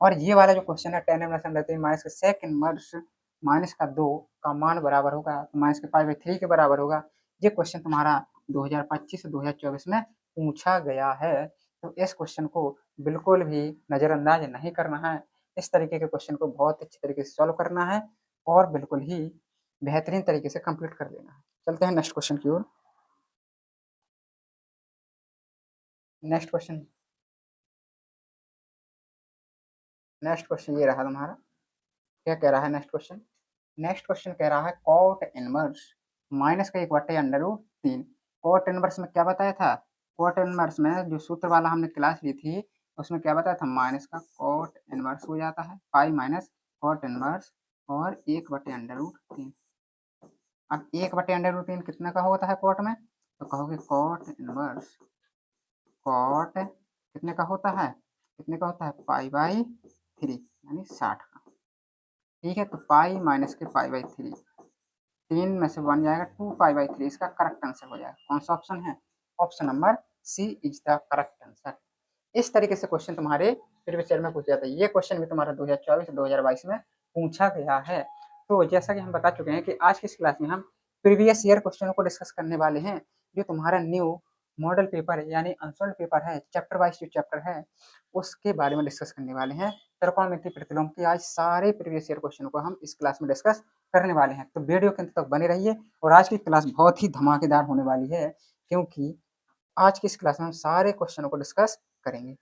और ये वाला जो क्वेश्चन है टेन एम रहते हैं माइनस के सेक इनवर्स माइनस का दो का मान बराबर होगा तो माइनस के पाई बाई थ्री के बराबर होगा। ये क्वेश्चन तुम्हारा 2025 से 2024 में पूछा गया है, तो इस क्वेश्चन को बिल्कुल भी नज़रअंदाज नहीं करना है। इस तरीके के क्वेश्चन को बहुत अच्छी तरीके से सॉल्व करना है और बिल्कुल ही बेहतरीन तरीके से कंप्लीट कर लेना है। चलते हैं नेक्स्ट क्वेश्चन की ओर। नेक्स्ट क्वेश्चन ये रहा तुम्हारा। क्या कह रहा है नेक्स्ट क्वेश्चन? नेक्स्ट क्वेश्चन कह रहा है कॉट इनवर्स माइनस का एक बटे अंडर रूट तीन। कॉट इनवर्स में क्या बताया था? कॉट इनवर्स में जो सूत्र वाला हमने क्लास ली थी उसमें क्या बताया था? माइनस का कॉट इनवर्स हो जाता है, पाई माइनस कॉट इनवर्स और एक बटे अंडर रूट तीन। अब एक बटे अंडर रूट तीन कितने का होता है कॉट में? तो कहोगे कॉट इनवर्स, कॉट कितने का होता है? कितने का होता है? पाई बाई थ्री, यानी 60 का। ठीक है, तो पाई माइनस के पाई बाई थ्री, तीन में से बन जाएगा टू पाई बाई थ्री, इसका करेक्ट आंसर हो जाएगा। कौन सा ऑप्शन है? Option number C is the correct answer. इस तरीके से क्वेश्चन तुम्हारे प्रीवियस ईयर में पूछा जाता है। ये क्वेश्चन भी तुम्हारा 2024 2022 में पूछा गया है। तो जैसा कि हम बता चुके हैं कि आज की इस क्लास में हम प्रीवियस ईयर क्वेश्चनों को डिस्कस करने वाले हैं। जो तुम्हारा न्यू मॉडल पेपर है यानी अनसोल्ड पेपर है, चैप्टर वाइज जो चैप्टर है उसके बारे में डिस्कस करने वाले हैं। त्रिकोणमिति प्रतिलोम के आज सारे प्रीवियस ईयर क्वेश्चनों को हम इस क्लास में डिस्कस करने वाले हैं। तो वीडियो के अंत तक बने रहिए और आज की क्लास बहुत ही धमाकेदार होने वाली है, क्योंकि आज की इस क्लास में हम सारे क्वेश्चनों को डिस्कस करेंगे।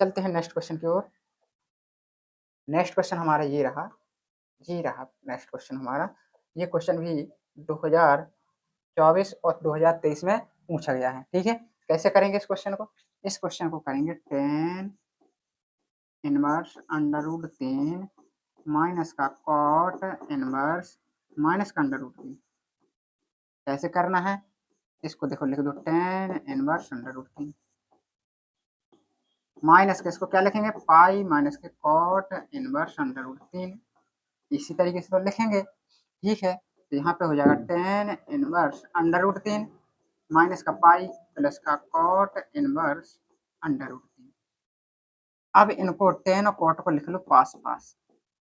चलते हैं नेक्स्ट क्वेश्चन की ओर। नेक्स्ट क्वेश्चन हमारा ये रहा नेक्स्ट क्वेश्चन हमारा ये क्वेश्चन भी 2024 और 2023 में पूछा गया है। ठीक है, कैसे करेंगे इस क्वेश्चन को? इस क्वेश्चन को करेंगे tan inverse under root 3 minus का कॉट इनवर्स माइनस का अंडर रूट 3। कैसे करना है इसको देखो, लिख दो tan inverse under root 3 minus के इसको क्या लिखेंगे, पाई माइनस के कॉट इनवर्स अंडर रूट 3। इसी तरीके से तो लिखेंगे। ठीक है, तो यहाँ पे हो जाएगा tan inverse under root 3 minus का पाई प्लस का कॉट इनवर्स अंडर रूट 3। अब इनको tan और कॉट को लिख लो पास पास।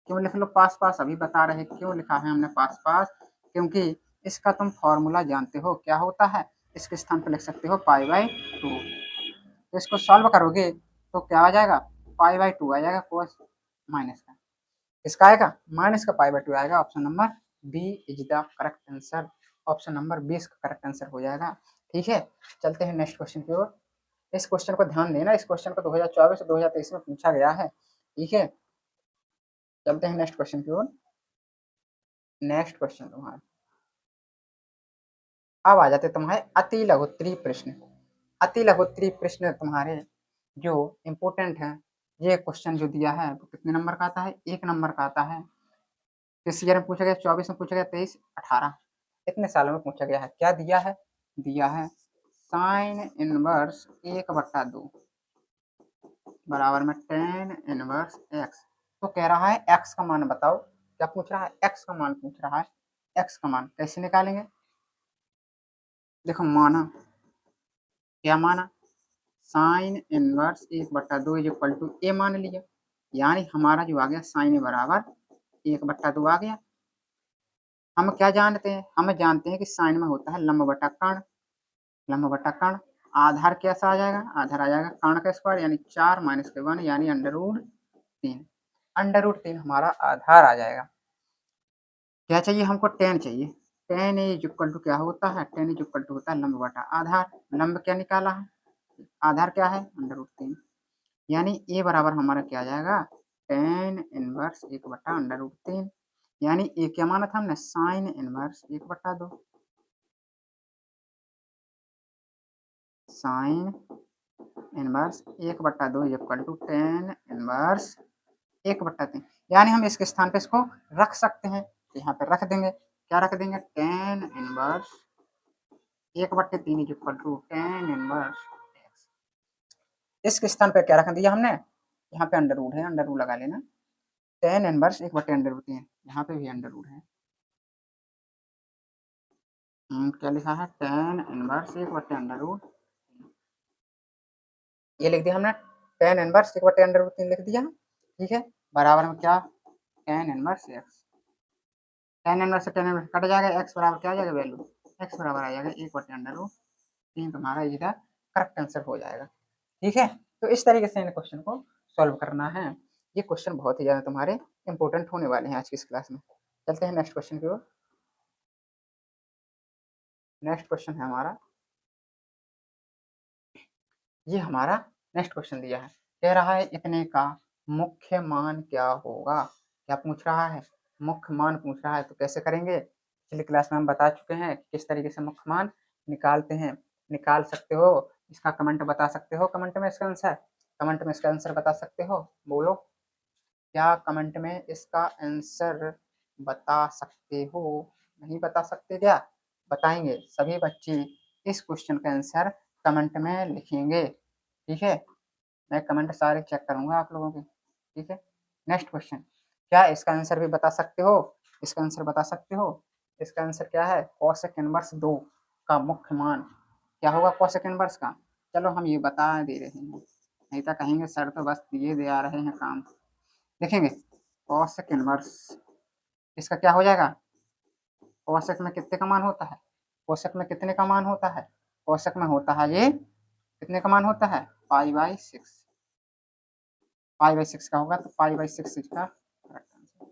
क्यों लिख लो पास पास, अभी बता रहे क्यों लिखा है हमने पास पास, क्योंकि इसका तुम फॉर्मूला जानते हो क्या होता है। इसके स्थान पर लिख सकते हो पाई बाई 2। तो इसको सॉल्व करोगे तो क्या आ जाएगा, पाई बाई 2 आ जाएगा कोस माइनस का। इसका आएगा माइनस का पाई बाई 2 आएगा। Option number B is the correct answer. Option number B इसका करेक्ट आंसर हो जाएगा। ठीक है, चलते हैं नेक्स्ट क्वेश्चन की ओर। इस क्वेश्चन को ध्यान देना, इस क्वेश्चन को 2024 और 2023 में पूछा गया है। ठीक है, चलते हैं नेक्स्ट क्वेश्चन की ओर। नेक्स्ट क्वेश्चन तुम्हारा अब आ जाते तुम्हारे अति लघुत्तरीय प्रश्न। अति लघुत्तरीय प्रश्न तुम्हारे जो इम्पोर्टेंट है, ये क्वेश्चन जो दिया है वो कितने नंबर का आता है, 1 नंबर का आता है। किस ईयर में पूछा गया, 24 में पूछा गया, 23, 18, इतने सालों में पूछा गया है। क्या दिया है, दिया है साइन इनवर्स 1/2 बराबर में tan इनवर्स x। तो कह रहा है x का मान बताओ। क्या पूछ रहा है, x का मान पूछ रहा है। x का मान कैसे निकालेंगे, देखो माना, क्या माना, sine inverse 1/2 is equal to A मान लिया, यानी हमारा जो आ गया साइन बराबर 1/2 आ गया। हम क्या जानते हैं, हम जानते हैं कि साइन में होता है लंब बटा कर्ण। लंब बटा कर्ण, आधार कैसा आ जाएगा, आधार आ जाएगा कर्ण का स्क्वायर यानी 4 माइनस के 1 यानी अंडर रूट 3। अंडर रूट 3 हमारा आधार आ जाएगा। क्या चाहिए हमको, tan चाहिए। tan इज इक्वल टू क्या होता है, tan इज इक्वल टू होता है लंब बटा आधार। लंब क्या निकाला है, आधार क्या है अंडर रूट 3, यानी ए बराबर हमारा क्या आ जाएगा, tan इनवर्स 1/√3, यानी ए क्या माना था हमने, sine inverse 1/2। Sine inverse 1/2 is equal to tan inverse 1/3, यानी हम इसके स्थान पे इसको रख सकते हैं। यहाँ पे रख देंगे, क्या रख देंगे, tan inverse 1/3 is equal to tan inverse. इसके स्थान पे क्या रख दिया हमने, यहाँ पे अंडर रूट है, अंडर रूट लगा लेना। tan इनवर्स 1/√3, यहाँ पे भी अंडर रूट है। क्या लिखा है, tan इनवर्स 1/√3, ये लिख दिया हमने, tan इनवर्स 1/√3 लिख दिया। ठीक है, बराबर में क्या, tan inverse x, tan inverse से tan इनवर्स कट जाएगा, x बराबर क्या आ जाएगा वैल्यू, x बराबर आ जाएगा 1/√3, तुम्हारा इधर करेक्ट आंसर हो जाएगा। ठीक है, तो इस तरीके से इन क्वेश्चन को सॉल्व करना है। ये क्वेश्चन बहुत ही ज़्यादा तुम्हारे इंपॉर्टेंट होने वाले हैं आज की इस क्लास में। चलते हैं नेक्स्ट क्वेश्चन की ओर। नेक्स्ट क्वेश्चन है हमारा, ये हमारा नेक्स्ट क्वेश्चन दिया है, कह रहा है इतने का मुख्य मान क्या होगा। क्या पूछ रहा है, मुख्य मान पूछ रहा है। तो कैसे करेंगे, पिछली क्लास में हम बता चुके हैं किस तरीके से मुख्य मान निकालते हैं। निकाल सकते हो, इसका कमेंट बता सकते हो, कमेंट में इसका आंसर, कमेंट में इसका आंसर बता सकते हो, बोलो क्या कमेंट में इसका आंसर बता सकते हो, नहीं बता सकते क्या, बताएंगे सभी बच्चे इस क्वेश्चन का आंसर कमेंट में लिखेंगे। ठीक है, मैं कमेंट सारे चेक करूंगा आप लोगों के। ठीक है, नेक्स्ट क्वेश्चन, क्या इसका आंसर भी बता सकते हो, इसका आंसर बता सकते हो। इसका आंसर क्या है, कोसेक इनवर्स 2 का मुख्य मान क्या होगा, कोसेक इनवर्स का। चलो हम ये बता दे रहे हैं, नहीं तो कहेंगे सर तो बस दिए दे आ रहे हैं काम। देखेंगे कोसेक इनवर्स, इसका क्या हो जाएगा, कोसेक में कितने का मान होता है, कोसेक में कितने का मान होता है, कोसेक में होता है ये कितने का मान होता है, पाई/6। पाई/6 का होगा तो पाई/6 इसका करेक्ट आंसर।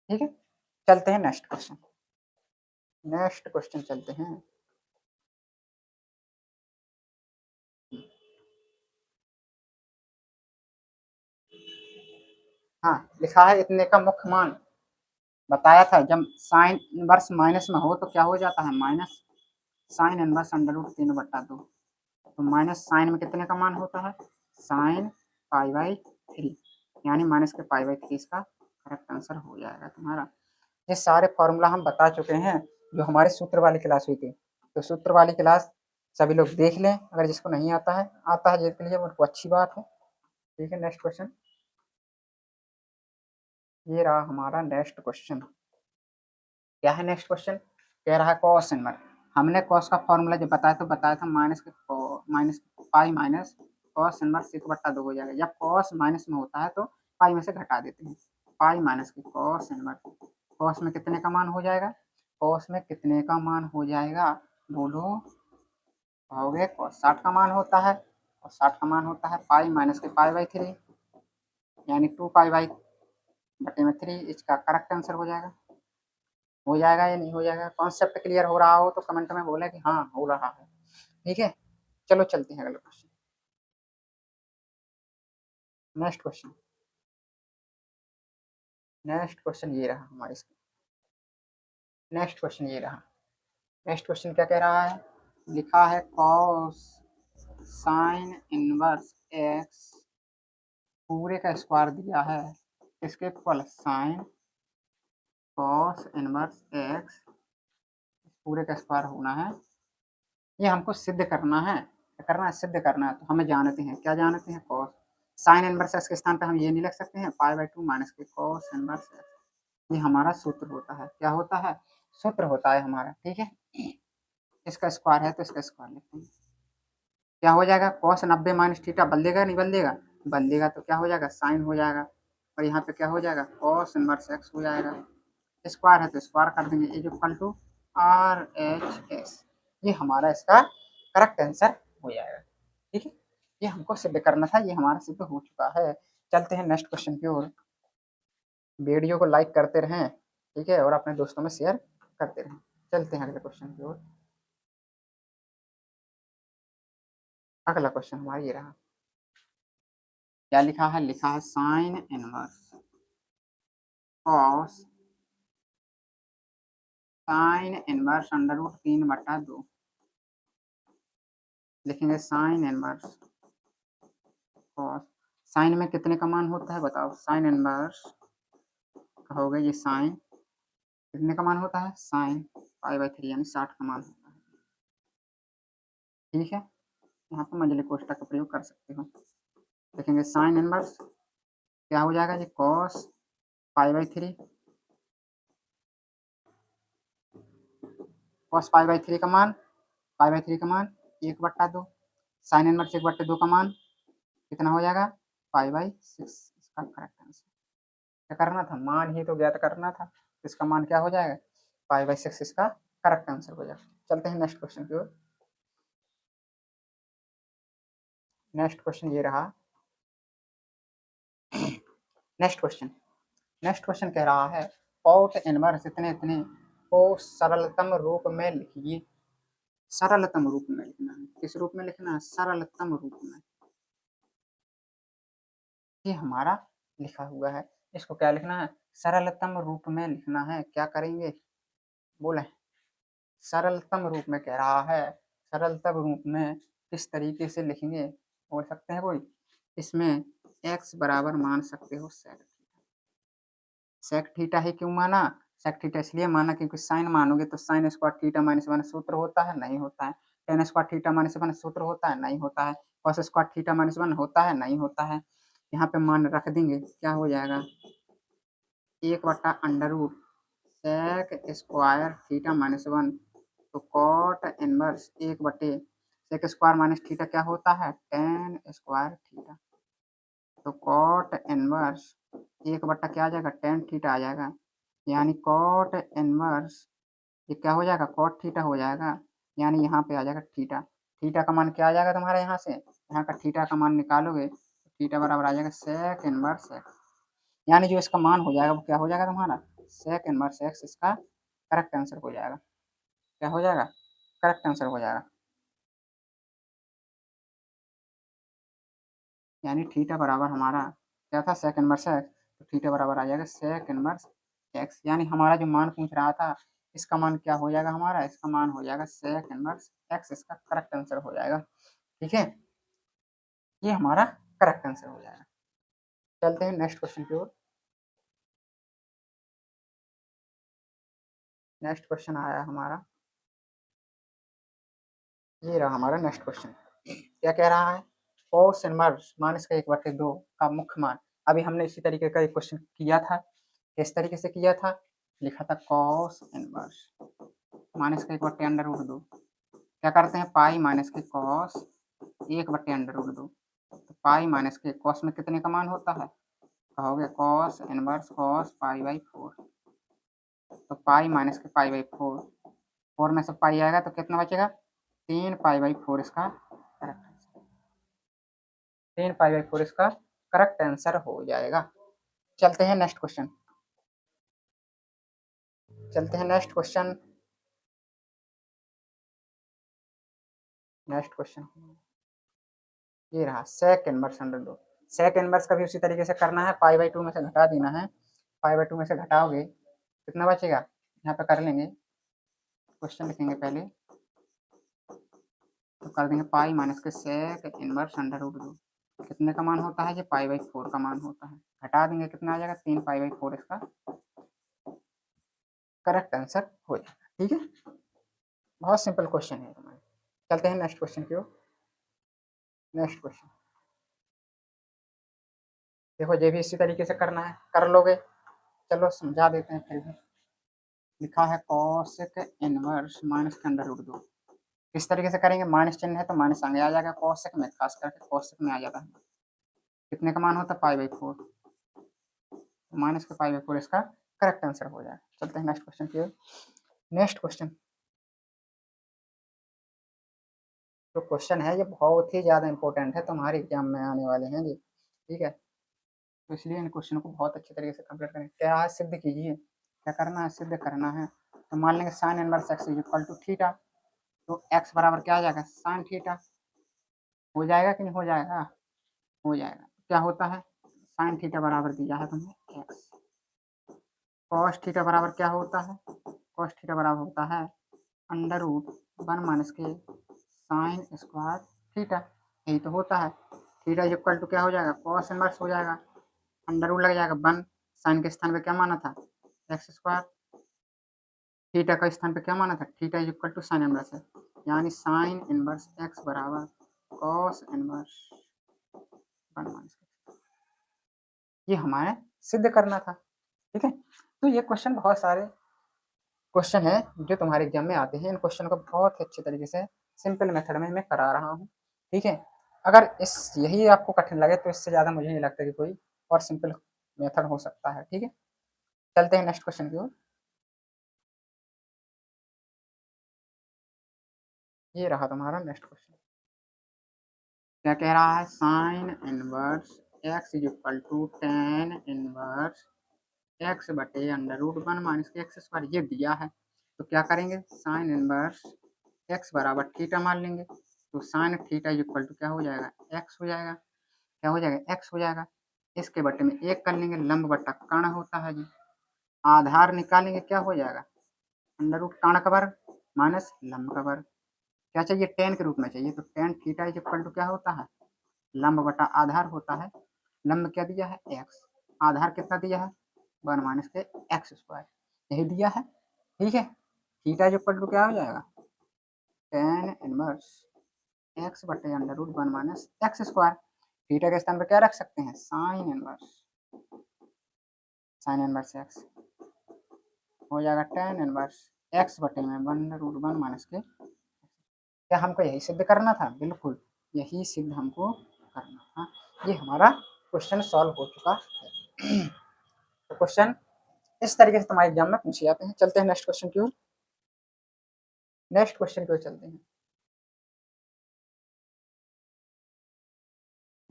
ठीक है, चलते हैं नेक्स्ट क्वेश्चन। नेक्स्ट क्वेश्चन चलते हैं। हाँ, लिखा है इतने का मुख्य मान, बताया था जब साइन इनवर्स माइनस में हो तो क्या हो जाता है, minus sine inverse under root 3/2। तो माइनस साइन में कितने का मान होता है, साइन पाई/3, यानी माइनस के पाई/3 इसका करेक्ट आंसर हो जाएगा तुम्हारा। ये सारे फॉर्मूला हम बता चुके हैं जो हमारे सूत्र वाली क्लास हुई थी। तो सूत्र वाली क्लास सभी लोग देख लें, अगर जिसको नहीं आता है जिसके लिए वो अच्छी बात है। ठीक है, नेक्स्ट क्वेश्चन ये रहा हमारा नेक्स्ट क्वेश्चन। क्या है नेक्स्ट क्वेश्चन, कह रहा है कॉस इनवर्स। हमने कॉस का फॉर्मूला जब बताया था minus pi minus cos inverse 1/2 हो जाएगा। जब कॉस माइनस में होता है तो पाई में से घटा देते हैं, पाई माइनस की कॉस इनवर्स। कॉस में कितने का मान हो जाएगा, कॉस में कितने का मान हो जाएगा, बोलो। हो गए कॉस 60 का मान होता है, और 60 का मान होता है पाई माइनस के पाई/3, यानी 2 पाई/3 इसका करेक्ट आंसर हो जाएगा। हो जाएगा या नहीं हो जाएगा, कॉन्सेप्ट क्लियर हो रहा हो तो कमेंट में बोले कि हाँ हो रहा है। ठीक है, चलो चलते हैं अगले question. Next question next question ये रहा हमारे इसका। नेक्स्ट क्वेश्चन ये रहा। नेक्स्ट क्वेश्चन क्या कह रहा है, लिखा है कॉस साइन इनवर्स एक्स पूरे का स्क्वायर दिया है, इसके equal sine cos inverse x पूरे का स्क्वायर होना है। ये हमको सिद्ध करना है, क्या करना है, सिद्ध करना है। तो हमें जानते हैं, क्या जानते हैं, कॉस साइन इनवर्स एक्स के स्थान पर हम ये नहीं लिख सकते हैं पाई/2 माइनस के कॉस इनवर्स एक्स। ये हमारा सूत्र होता है, क्या होता है, सूत्र होता है हमारा। ठीक है, इसका स्क्वायर है तो इसका स्क्वायर लिखते हैं। क्या हो जाएगा, कॉस 90 माइनस थीटा बदलेगा नहीं बदलेगा, बदलेगा तो क्या हो जाएगा, साइन हो जाएगा। और यहाँ पे क्या हो जाएगा, कॉस इनवर्स एक्स हो जाएगा। स्क्वायर है तो स्क्वायर कर देंगे, इज इक्वल टू RHS। ये हमारा इसका करेक्ट आंसर हो जाएगा। ठीक है, ये हमको सिद्ध करना था, ये हमारा सिद्ध हो चुका है। चलते हैं नेक्स्ट क्वेश्चन की ओर। वीडियो को लाइक करते रहें, ठीक है, और अपने दोस्तों में शेयर करते रहें। चलते हैं अगले क्वेश्चन की ओर। अगला क्वेश्चन हमारा ये रहा। क्या लिखा है, लिखा है sine inverse cos sine inverse under root 3/2। लिखेंगे साइन इनवर्स कॉस, साइन में कितने का मान होता है बताओ, साइन इनवर्स हो गया ये साइन कितने का मान होता है, साइन पाई/3 यानी 60 का मान होता है। ठीक है, यहाँ पर मंझले कोष्ठक का प्रयोग कर सकते हो। देखेंगे साइन इनवर्स क्या हो जाएगा, ये कॉस पाई/3, कॉस पाई/3 का मान, पाई/3 का मान 1/2, साइन इनवर्स 1/2 का मान कितना हो जाएगा, पाई/6। इसका करेक्ट आंसर क्या करना था, मान ही तो ज्ञात करना था, इसका मान क्या हो जाएगा, पाई/6 इसका करेक्ट आंसर हो जाएगा। चलते हैं नेक्स्ट क्वेश्चन की ओर। नेक्स्ट क्वेश्चन ये रहा। नेक्स्ट क्वेश्चन नेक्स्ट क्वेश्चन कह रहा है कॉट इनवर्स इतने इतने को सरलतम रूप में लिखिए। सरलतम रूप में लिखना है, किस रूप में लिखना है, सरलतम रूप में। ये हमारा लिखा हुआ है, इसको क्या लिखना है, सरलतम रूप में लिखना है। क्या करेंगे, बोले सरलतम रूप में कह रहा है, सरलतम रूप में किस तरीके से लिखेंगे, बोल सकते हैं कोई, इसमें x बराबर मान सकते हो सेक सेक थीटा ही क्यों माना, सेक थीटा इसलिए माना क्योंकि साइन मानोगे तो sine square theta minus one सूत्र होता है, नहीं होता है। Tan square theta minus one सूत्र होता है, नहीं होता है। Cos square theta minus one होता है, नहीं होता है। यहाँ पे मान रख देंगे, क्या हो जाएगा, 1/√, sec square theta minus one. तो cot inverse 1/, sec square minus theta क्या होता है, टेन स्क्वायर थीटा। तो कॉट इनवर्स 1/, क्या आ जाएगा, टेन थीटा आ जाएगा। यानी कॉट इनवर्स ये क्या हो जाएगा, कॉट थीटा हो जाएगा। यानी यहाँ पे आ जाएगा थीटा, थीटा का मान क्या आ जाएगा तुम्हारा, यहाँ से यहाँ का थीटा का मान निकालोगे तो थीटा बराबर आ जाएगा सेक इनवर्स एक्स। यानी जो इसका मान हो जाएगा वो क्या हो जाएगा तुम्हारा, सेक इनवर्स एक्स इसका करेक्ट आंसर हो जाएगा। क्या हो जाएगा, करेक्ट आंसर हो जाएगा। यानी थीटा बराबर हमारा क्या था, सेक इनवर्स एक्स, तो थीटा बराबर आ जाएगा सेक इनवर्स एक्स, यानी हमारा जो मान पूछ रहा था इसका मान क्या हो जाएगा, हमारा इसका मान हो जाएगा सेक इनवर्स एक्स, इसका करेक्ट आंसर हो जाएगा। ठीक है, ये हमारा करेक्ट आंसर हो जाएगा। चलते हैं नेक्स्ट क्वेश्चन की ओर। नेक्स्ट क्वेश्चन आया हमारा, ये रहा हमारा नेक्स्ट क्वेश्चन। क्या कह रहा है, कॉस इनवर्स माइनस का 1/2 का मुख्य मान। अभी हमने इसी तरीके का एक क्वेश्चन किया था, किस तरीके से किया था, लिखा था कॉस इनवर्स माइनस का 1/√2, क्या करते हैं पाई माइनस के कॉस 1/√2, तो पाई माइनस के कॉस में कितने का मान होता है, कहोगे कॉस इनवर्स कॉस पाई/4, तो पाई माइनस के पाई/4, 4 में से पाई आएगा तो कितना बचेगा 3 पाई/4, इसका करेक्ट आंसर 3 पाई/4 इसका करेक्ट आंसर हो जाएगा। चलते हैं नेक्स्ट क्वेश्चन, चलते हैं नेक्स्ट क्वेश्चन। नेक्स्ट क्वेश्चन ये रहा सेक इनवर्स अंडर दो। सेक इनवर्स का भी उसी तरीके से करना है, पाई/2 में से घटा देना है, पाई/2 में से घटाओगे कितना बचेगा, यहाँ पे कर लेंगे, क्वेश्चन लिखेंगे पहले, तो कर देंगे पाई माइनस के सेक इनवर्स अंडर√2, कितने का मान होता है, ये पाई/4 का मान होता है, घटा देंगे कितना आ जाएगा 3 पाई/4, इसका करेक्ट आंसर हो जाएगा। ठीक है, बहुत सिंपल क्वेश्चन है हमारे। चलते हैं नेक्स्ट क्वेश्चन की ओर। नेक्स्ट क्वेश्चन देखो, ये भी इसी तरीके से करना है, कर लोगे, चलो समझा देते हैं फिर भी। लिखा है कॉसेक इनवर्स माइनस के अंडर√2, किस तरीके से करेंगे, माइनस चिन्ह है तो माइनस आगे आ जाएगा, कॉसेक में खास करके कॉसेक में आ जाता है, कितने का मान होता है पाई/4, माइनस के पाई/4 इसका करेक्ट आंसर हो जाए। चलते हैं नेक्स्ट क्वेश्चन की ओर। नेक्स्ट क्वेश्चन, जो क्वेश्चन है ये बहुत ही ज़्यादा इंपॉर्टेंट है, तुम्हारे एग्जाम में आने वाले हैं जी। ठीक है, तो इसलिए इन क्वेश्चन को बहुत अच्छे तरीके से कंप्लीट करें। क्या है, सिद्ध कीजिए, क्या करना है, सिद्ध करना है। तो मान लेंगे sine inverse x is equal to theta, तो एक्स बराबर क्या आ जाएगा साइन थीटा, हो जाएगा कि नहीं हो जाएगा, हो जाएगा। क्या होता है, साइन थीटा बराबर दिया है तुमने एक्स, कॉस थीटा बराबर क्या होता है, कॉस थीटा बराबर होता है अंडर√1 माइनस के साइन स्क्वायर थीटा, यही तो होता है। थीटा इक्वल टू क्या हो जाएगा, कॉस इनवर्स हो जाएगा, अंडर रूट लग जाएगा 1, साइन के स्थान पे क्या माना था एक्स स्क्वायर, थीटा का स्थान पे क्या माना था, theta equal to sine inverse है, यानी साइन इनवर्स एक्स बराबर कॉस इनवर्स 1 माइनस, ये हमारे सिद्ध करना था। ठीक है, तो ये क्वेश्चन बहुत सारे क्वेश्चन है जो तुम्हारे एग्जाम में आते हैं, इन क्वेश्चन को बहुत ही अच्छे तरीके से सिंपल मेथड में मैं करा रहा हूँ। ठीक है, अगर इस यही आपको कठिन लगे तो इससे ज़्यादा मुझे नहीं लगता कि कोई और सिंपल मेथड हो सकता है। ठीक है, चलते हैं नेक्स्ट क्वेश्चन की ओर। ये रहा तुम्हारा नेक्स्ट क्वेश्चन, क्या कह रहा है, sine inverse x is equal to tan inverse x बटे अंडर√1 माइनस के एक्स स्क्वायर, ये दिया है, तो क्या करेंगे, साइन इनवर्स एक्स बराबर थीटा मान लेंगे, तो साइन थीटा इक्वल टू क्या हो जाएगा एक्स हो जाएगा, क्या हो जाएगा एक्स हो जाएगा, इसके बटे में एक कर लेंगे, लंब बट्टा कर्ण होता है जी, आधार निकालेंगे क्या हो जाएगा अंडर रूट कर्ण का वर्ग माइनस लंब का वर्ग, क्या चाहिए टेन के रूप में चाहिए, तो टेन थीटा इक्वल टू क्या होता है लंब बटा आधार होता है, लंब क्या दिया है एक्स, आधार कितना दिया है 1 माइनस के एक्स स्क्वायर, यही दिया है। ठीक है, थीटा इक्वल टू क्या हो जाएगा टेन इनवर्स एक्स बटे अंडर√1 माइनस एक्स स्क्वायर, थीटा के स्थान पर क्या रख सकते हैं साइन इनवर्स एक्स हो जाएगा टेन इनवर्स एक्स बटे में अंडर√1 माइनस के, क्या हमको यही सिद्ध करना था, बिल्कुल यही सिद्ध हमको करना था। ये हमारा क्वेश्चन सॉल्व हो चुका है। तो क्वेश्चन इस तरीके से तुम्हारे एग्जाम में पूछे जाते हैं। चलते हैं नेक्स्ट क्वेश्चन की ओर। नेक्स्ट क्वेश्चन की ओर चलते हैं,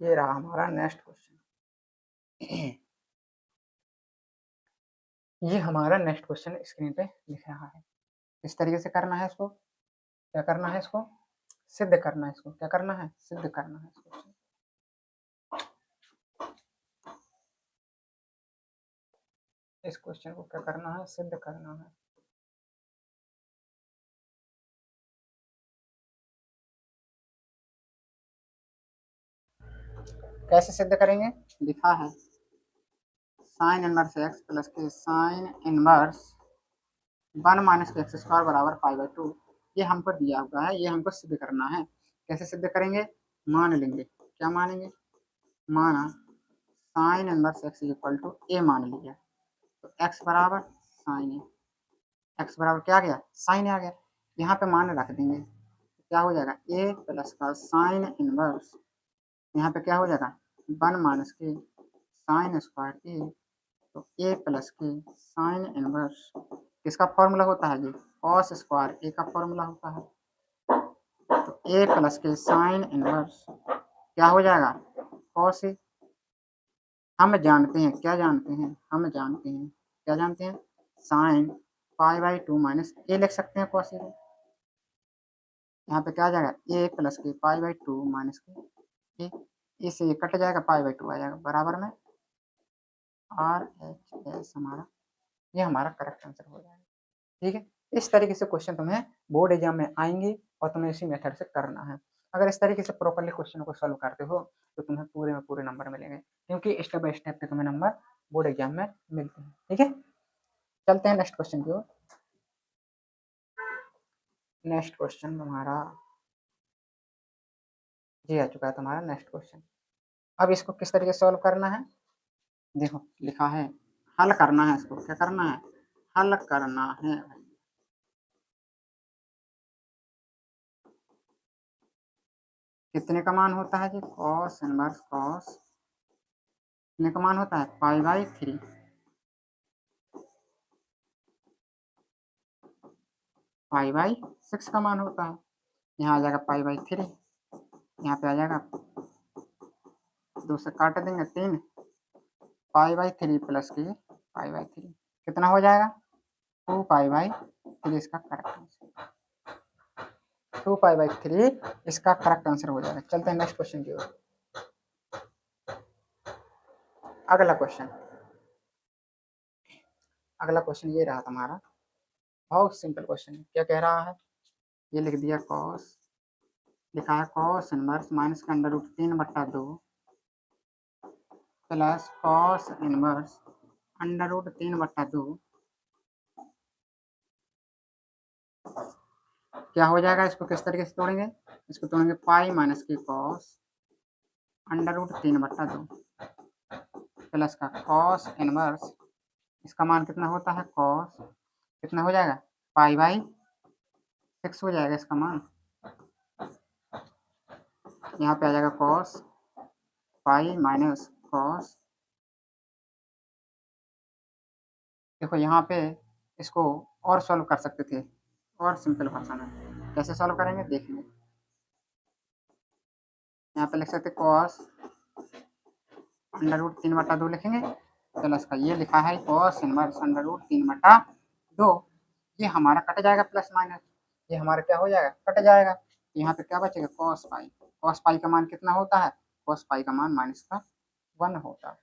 ये रहा हमारा नेक्स्ट क्वेश्चन। ये हमारा नेक्स्ट क्वेश्चन स्क्रीन पे लिख रहा है, इस तरीके से करना है इसको, क्या करना है इसको सिद्ध करना है, इसको क्या करना है सिद्ध करना है इसको। इस क्वेश्चन को क्या करना है, सिद्ध करना है। कैसे सिद्ध करेंगे, लिखा है साइन इनवर्स एक्स प्लस के साइन इनवर्स 1 - x² बराबर π/2। ये हमको दिया हुआ है, ये हमको सिद्ध करना है। कैसे सिद्ध करेंगे, मान लेंगे, क्या मानेंगे, माना sine inverse x equal to A मान लिया, तो एक्स बराबर साइन ए, एक्स बराबर क्या आ गया, साइन आ गया। यहाँ पे मान रख देंगे, क्या हो जाएगा, ए प्लस का साइन इनवर्स, यहाँ पे क्या हो जाएगा 1 - के साइन स्क्वायर ए, तो ए प्लस के साइन इनवर्स किसका फॉर्मूला होता है, ये कॉस स्क्वायर ए का फॉर्मूला होता है। तो ए प्लस के साइन इनवर्स क्या हो जाएगा, कॉस ए। हम जानते हैं, क्या जानते हैं, हम जानते हैं, क्या जानते हैं, साइन π/2 माइनस ए लिख सकते हैं कॉस ए को। यहाँ पे क्या आ जाएगा, ए प्लस के π/2 माइनस के ए, ए से कट जाएगा, π/2 आ जाएगा, बराबर में RHS हमारा, ये हमारा करेक्ट आंसर हो जाएगा। ठीक है, इस तरीके से क्वेश्चन तुम्हें बोर्ड एग्जाम में आएंगे और तुम्हें इसी मेथड से करना है। अगर इस तरीके से प्रॉपरली क्वेश्चन को सॉल्व करते हो तो तुम्हें पूरे में पूरे नंबर मिलेंगे, क्योंकि स्टेप बाय स्टेप पे तुम्हें नंबर बोर्ड एग्जाम में मिलते हैं। ठीक है, चलते हैं नेक्स्ट क्वेश्चन की ओर। नेक्स्ट क्वेश्चन तुम्हारा ये आ चुका है, तुम्हारा नेक्स्ट क्वेश्चन। अब इसको किस तरीके से सॉल्व करना है, देखो लिखा है हल करना है, इसको क्या करना है, हल करना है। कितने का मान होता है जी, कॉस इनवर्स कॉस, कितने का मान होता है, π/3, π/6 का मान होता है। यहाँ आ जाएगा π/3, यहाँ पे आ जाएगा 2 से काट देंगे 3, π/3 प्लस के π/3 कितना हो जाएगा, 2π/3 इसका करेक्ट आंसर, 2π/3 इसका करेक्ट आंसर हो जाएगा। चलते हैं नेक्स्ट क्वेश्चन की ओर। अगला क्वेश्चन, अगला क्वेश्चन ये रहा तुम्हारा, बहुत सिंपल क्वेश्चन है। क्या कह रहा है, ये लिख दिया कॉस, लिखा है कॉस इनवर्स माइनस का √3/2 प्लस कॉस इनवर्स √3/2 क्या हो जाएगा, इसको किस तरीके से तोड़ेंगे, इसको तोड़ेंगे π - की कॉस √3/2 प्लस का कॉस इनवर्स, इसका मान कितना होता है, कॉस कितना हो जाएगा, π/6 हो जाएगा इसका मान। यहाँ पे आ जाएगा कॉस पाई माइनस कॉस, देखो यहाँ पे इसको और सॉल्व कर सकते थे, और सिंपल भाषा में कैसे सॉल्व करेंगे देखेंगे। यहाँ पे लिख सकते कॉस √3/2 लिखेंगे, प्लस का ये लिखा है कॉस इनवर्स √3/2, ये हमारा कट जाएगा प्लस माइनस, ये हमारा क्या हो जाएगा, कट जाएगा। यहाँ पे क्या बचेगा, कॉस पाई, कॉस पाई का मान कितना होता है, कॉस पाई का मान -1 होता है,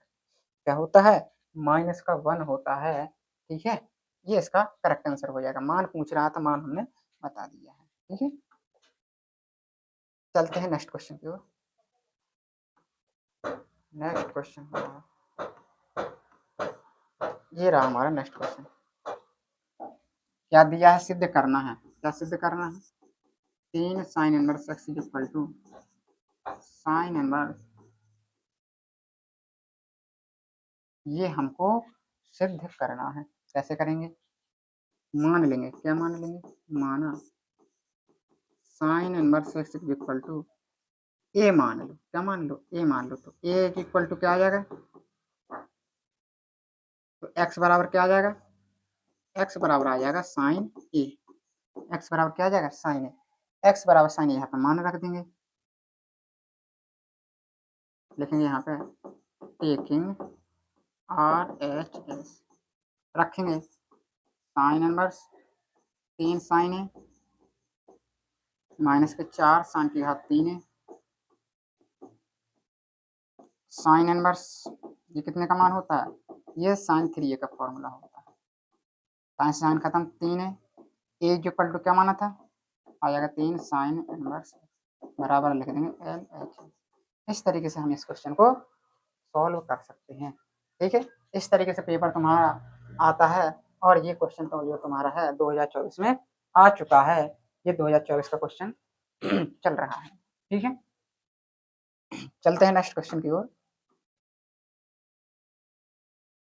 क्या होता है, -1 होता है। ठीक है, ये इसका करेक्ट आंसर हो जाएगा। मान पूछ रहा था, मान हमने बता दिया है। ठीक है, चलते हैं नेक्स्ट क्वेश्चन की ओर। नेक्स्ट क्वेश्चन ये रहा हमारा नेक्स्ट क्वेश्चन। क्या दिया है, सिद्ध करना है, क्या सिद्ध करना है, 3 sine inverse x equal to sine inverse, ये हमको सिद्ध करना है। कैसे करेंगे, मान लेंगे, क्या मान लेंगे, माना sine inverse x equal to A मान लो, क्या मान लो, ए मान लो, तो ए इक्वल टू क्या आ जाएगा, तो एक्स बराबर क्या आ जाएगा, एक्स बराबर आ जाएगा साइन ए, एक्स बराबर क्या आ जाएगा, साइन ए, एक्स बराबर साइन ए, यहाँ पे मान रख देंगे, लिखेंगे यहाँ पे टेकिंग RHS, रखेंगे साइन इनवर्स 3 साइन ए माइनस के 4 साइन की घात 3 है, साइन इनवर्स ये कितने का मान होता है, ये साइन 3a का फॉर्मूला होता है। साइन साइन खत्म, 3 है, ए इक्वल टू क्या माना था, आ जाएगा 3 साइन इनवर्स बराबर लिख देंगे एल एच। इस तरीके से हम इस क्वेश्चन को सॉल्व कर सकते हैं। ठीक है, इस तरीके से पेपर तुम्हारा आता है। और ये क्वेश्चन तो जो तुम्हारा है 2024 में आ चुका है, ये 2024 का क्वेश्चन चल रहा है। ठीक है, चलते हैं नेक्स्ट क्वेश्चन की ओर।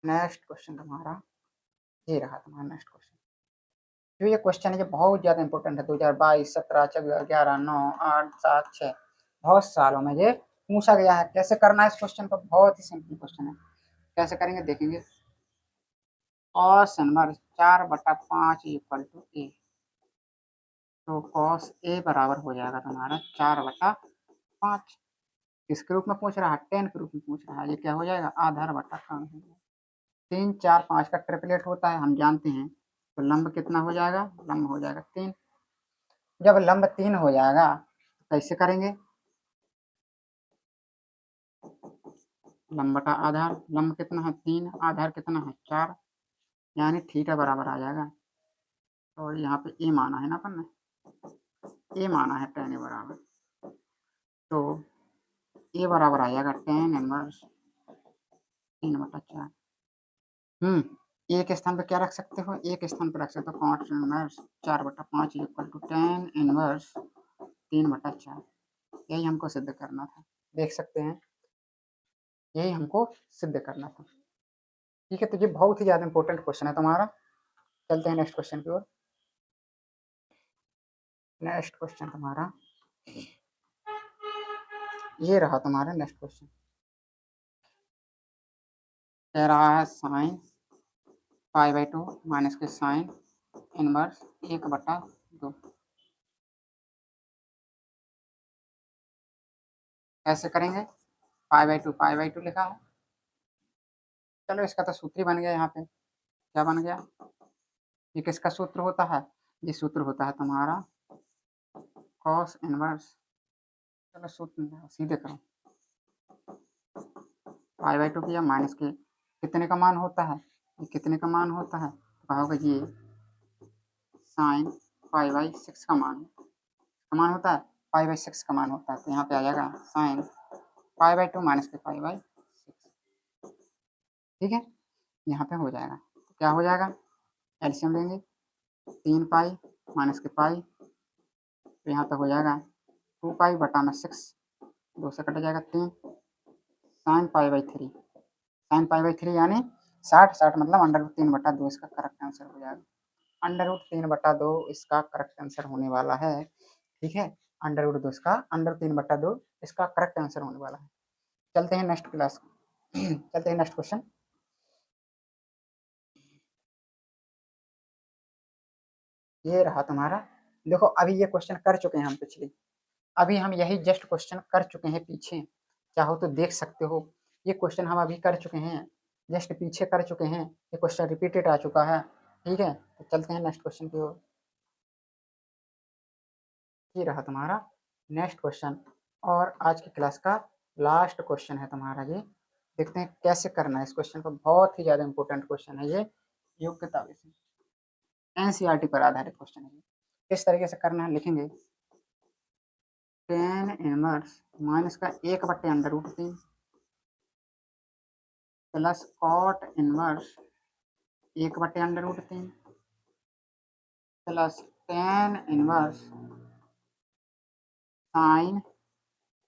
नेक्स्ट क्वेश्चन तुम्हारा ये रहा, तुम्हारा नेक्स्ट क्वेश्चन। जो ये क्वेश्चन है ये बहुत ज़्यादा इंपॉर्टेंट है। 2022, 17, 11, 9, 8, 7, 6 बहुत सालों में ये पूछा गया है। कैसे करना है इस क्वेश्चन को, बहुत ही सिंपल क्वेश्चन है। कैसे करेंगे देखेंगे। कॉस इनवर्स 4/5 इक्वल टू ए, तो कॉस ए बराबर हो जाएगा तुम्हारा 4/5। किसके रूप में पूछ रहा है, 10 के रूप में पूछ रहा है। ये क्या हो जाएगा, आधार बटा कम हो जाएगा। 3, 4, 5 का ट्रिपलेट होता है, हम जानते हैं। तो लंब कितना हो जाएगा, लंब हो जाएगा 3। जब लंब 3 हो जाएगा तो कैसे करेंगे, लंब बटा आधार। लंब कितना है 3, आधार कितना है 4, यानी थीटा बराबर आ जाएगा। और यहाँ पे ए माना है ना अपन ने, ए माना है tan ए बराबर, तो ए बराबर आ जाएगा tan इनवर्स 3/4। ए के स्थान पे क्या रख सकते हो, ए के स्थान पे रख सकते हो cot inverse 4/5 equal to tan inverse 3/4। यही हमको सिद्ध करना था, देख सकते हैं, यही हमको सिद्ध करना था। ठीक है, तो ये बहुत ही ज़्यादा इंपॉर्टेंट क्वेश्चन है तुम्हारा। चलते हैं नेक्स्ट क्वेश्चन की ओर। नेक्स्ट क्वेश्चन तुम्हारा ये रहा, तुम्हारा नेक्स्ट क्वेश्चन कह रहा है साइन π/2 माइनस के साइन इनवर्स 1/2। कैसे करेंगे, π/2 लिखा है। चलो इसका तो सूत्र ही बन गया यहाँ पे। क्या बन गया, ये किसका सूत्र होता है, ये सूत्र होता है तुम्हारा कॉस इनवर्स। चलो सूत्र सीधे करो, π/2 किया माइनस के कितने का मान होता है, ये कितने का मान होता है, तो कहोगे ये साइन π/6 का मान होता है, π/6 का मान होता है। तो यहाँ पे आ जाएगा साइन π/2 माइनस के π/6। ठीक है, यहाँ पे हो जाएगा, क्या हो जाएगा, एलसीएम लेंगे 3 पाई माइनस के पाई, तो यहाँ पे हो जाएगा 2 पाई बटा में 6, 2 से कट जाएगा 3, साइन π/3, साइन π/3 यानी 60 मतलब √3/2 इसका करेक्ट आंसर हो जाएगा। √3/2 इसका करेक्ट आंसर होने वाला है। ठीक है, √2 इसका √3/2 इसका करेक्ट आंसर होने वाला है। चलते हैं नेक्स्ट क्लास चलते हैं नेक्स्ट क्वेश्चन। ये रहा तुम्हारा, देखो अभी ये क्वेश्चन कर चुके हैं हम पिछली, अभी हम यही जस्ट क्वेश्चन कर चुके हैं पीछे, चाहो तो देख सकते हो। ये क्वेश्चन हम अभी कर चुके हैं, जस्ट पीछे कर चुके हैं, ये क्वेश्चन रिपीटेड आ चुका है। ठीक है, तो चलते हैं नेक्स्ट क्वेश्चन की ओर। ये रहा तुम्हारा नेक्स्ट क्वेश्चन, और आज की क्लास का लास्ट क्वेश्चन है तुम्हारा ये। देखते हैं कैसे करना है इस क्वेश्चन को, बहुत ही ज़्यादा इंपॉर्टेंट क्वेश्चन है ये, योग्यता विषय एनसीईआरटी पर आधारित क्वेश्चन है। किस तरीके से करना है लिखेंगे, tan इनवर्स माइनस का 1/√3 plus cot inverse 1/√3 plus tan inverse sine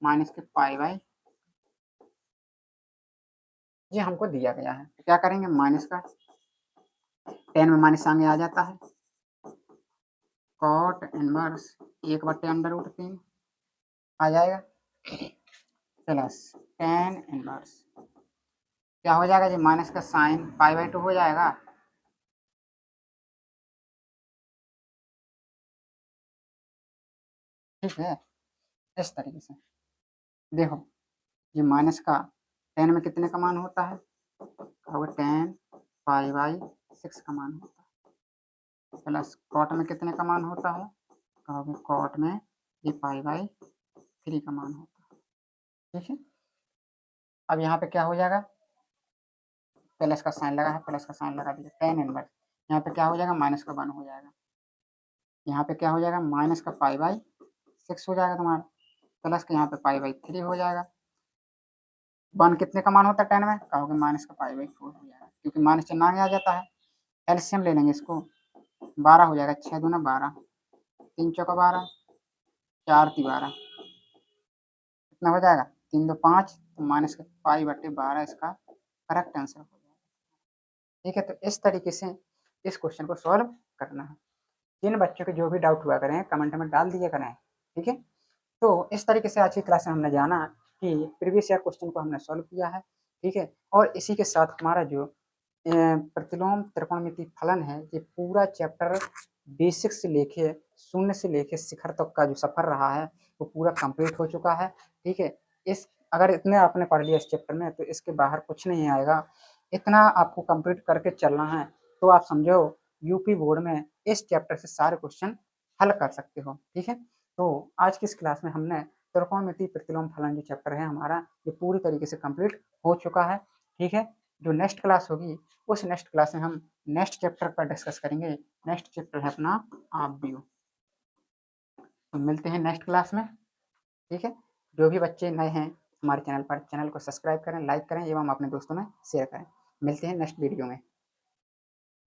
minus के π/, ये हमको दिया गया है। तो क्या करेंगे, माइनस का tan में माइनस आगे आ जाता है, कॉट इनवर्स 1/√3 आ जाएगा प्लस tan इनवर्स क्या हो जाएगा जी, माइनस का साइन π/2 हो जाएगा, ठीक है। इस तरीके से देखो, ये माइनस का tan में कितने का मान होता है, कहोगे tan π/6 का मान होता है, प्लस कॉट में कितने का मान होता है, कहोगे कॉट में ये π/3 का मान होता है। ठीक है, अब यहाँ पे क्या हो जाएगा, प्लस का साइन लगा है, प्लस का साइन लगा दिया, टेन इनवर्स। यहाँ पे क्या हो जाएगा, माइनस का 1 हो जाएगा। यहाँ पे क्या हो जाएगा, माइनस का पाई बाई 6 हो जाएगा तुम्हारा, प्लस का यहाँ पे पाई बाई 3 हो जाएगा। 1 कितने का मान होता है 10 में, कहोगे माइनस का पाई बाई 4 हो जाएगा, क्योंकि माइनस चिन्ह आगे आ जाता है। एलसीएम ले लेंगे इसको, 12 हो जाएगा, 6 दूना 12, 3 चौका 12, 4 ती 12, कितना हो जाएगा, 3 2 5, तो माइनस का पाई बटे 12 इसका करेक्ट आंसर हो जाएगा। ठीक है, तो इस तरीके से इस क्वेश्चन को सॉल्व करना है। जिन बच्चों के जो भी डाउट हुआ करें कमेंट में डाल दिया करें। ठीक है, तो इस तरीके से आज की क्लास में हमने जाना कि प्रीवियस ईयर क्वेश्चन को हमने सॉल्व किया है। ठीक है, और इसी के साथ हमारा जो प्रतिलोम त्रिकोणमिति फलन है, ये पूरा चैप्टर बेसिक से लेके शून्य से लेके शिखर तक का जो सफर रहा है वो पूरा कंप्लीट हो चुका है। ठीक है, इस अगर इतने आपने पढ़ लिया इस चैप्टर में तो इसके बाहर कुछ नहीं आएगा, इतना आपको कंप्लीट करके चलना है। तो आप समझो यूपी बोर्ड में इस चैप्टर से सारे क्वेश्चन हल कर सकते हो। ठीक है, तो आज की इस क्लास में हमने त्रिकोणमिति प्रतिलोम फलन जो चैप्टर है हमारा ये पूरी तरीके से कंप्लीट हो चुका है। ठीक है, जो नेक्स्ट क्लास होगी उस नेक्स्ट क्लास में हम नेक्स्ट चैप्टर पर डिस्कस करेंगे। नेक्स्ट चैप्टर है अपना आप व्यू। तो मिलते हैं नेक्स्ट क्लास में। ठीक है, जो भी बच्चे नए हैं हमारे चैनल पर, चैनल को सब्सक्राइब करें, लाइक करें एवं अपने दोस्तों में शेयर करें। मिलते हैं नेक्स्ट वीडियो में।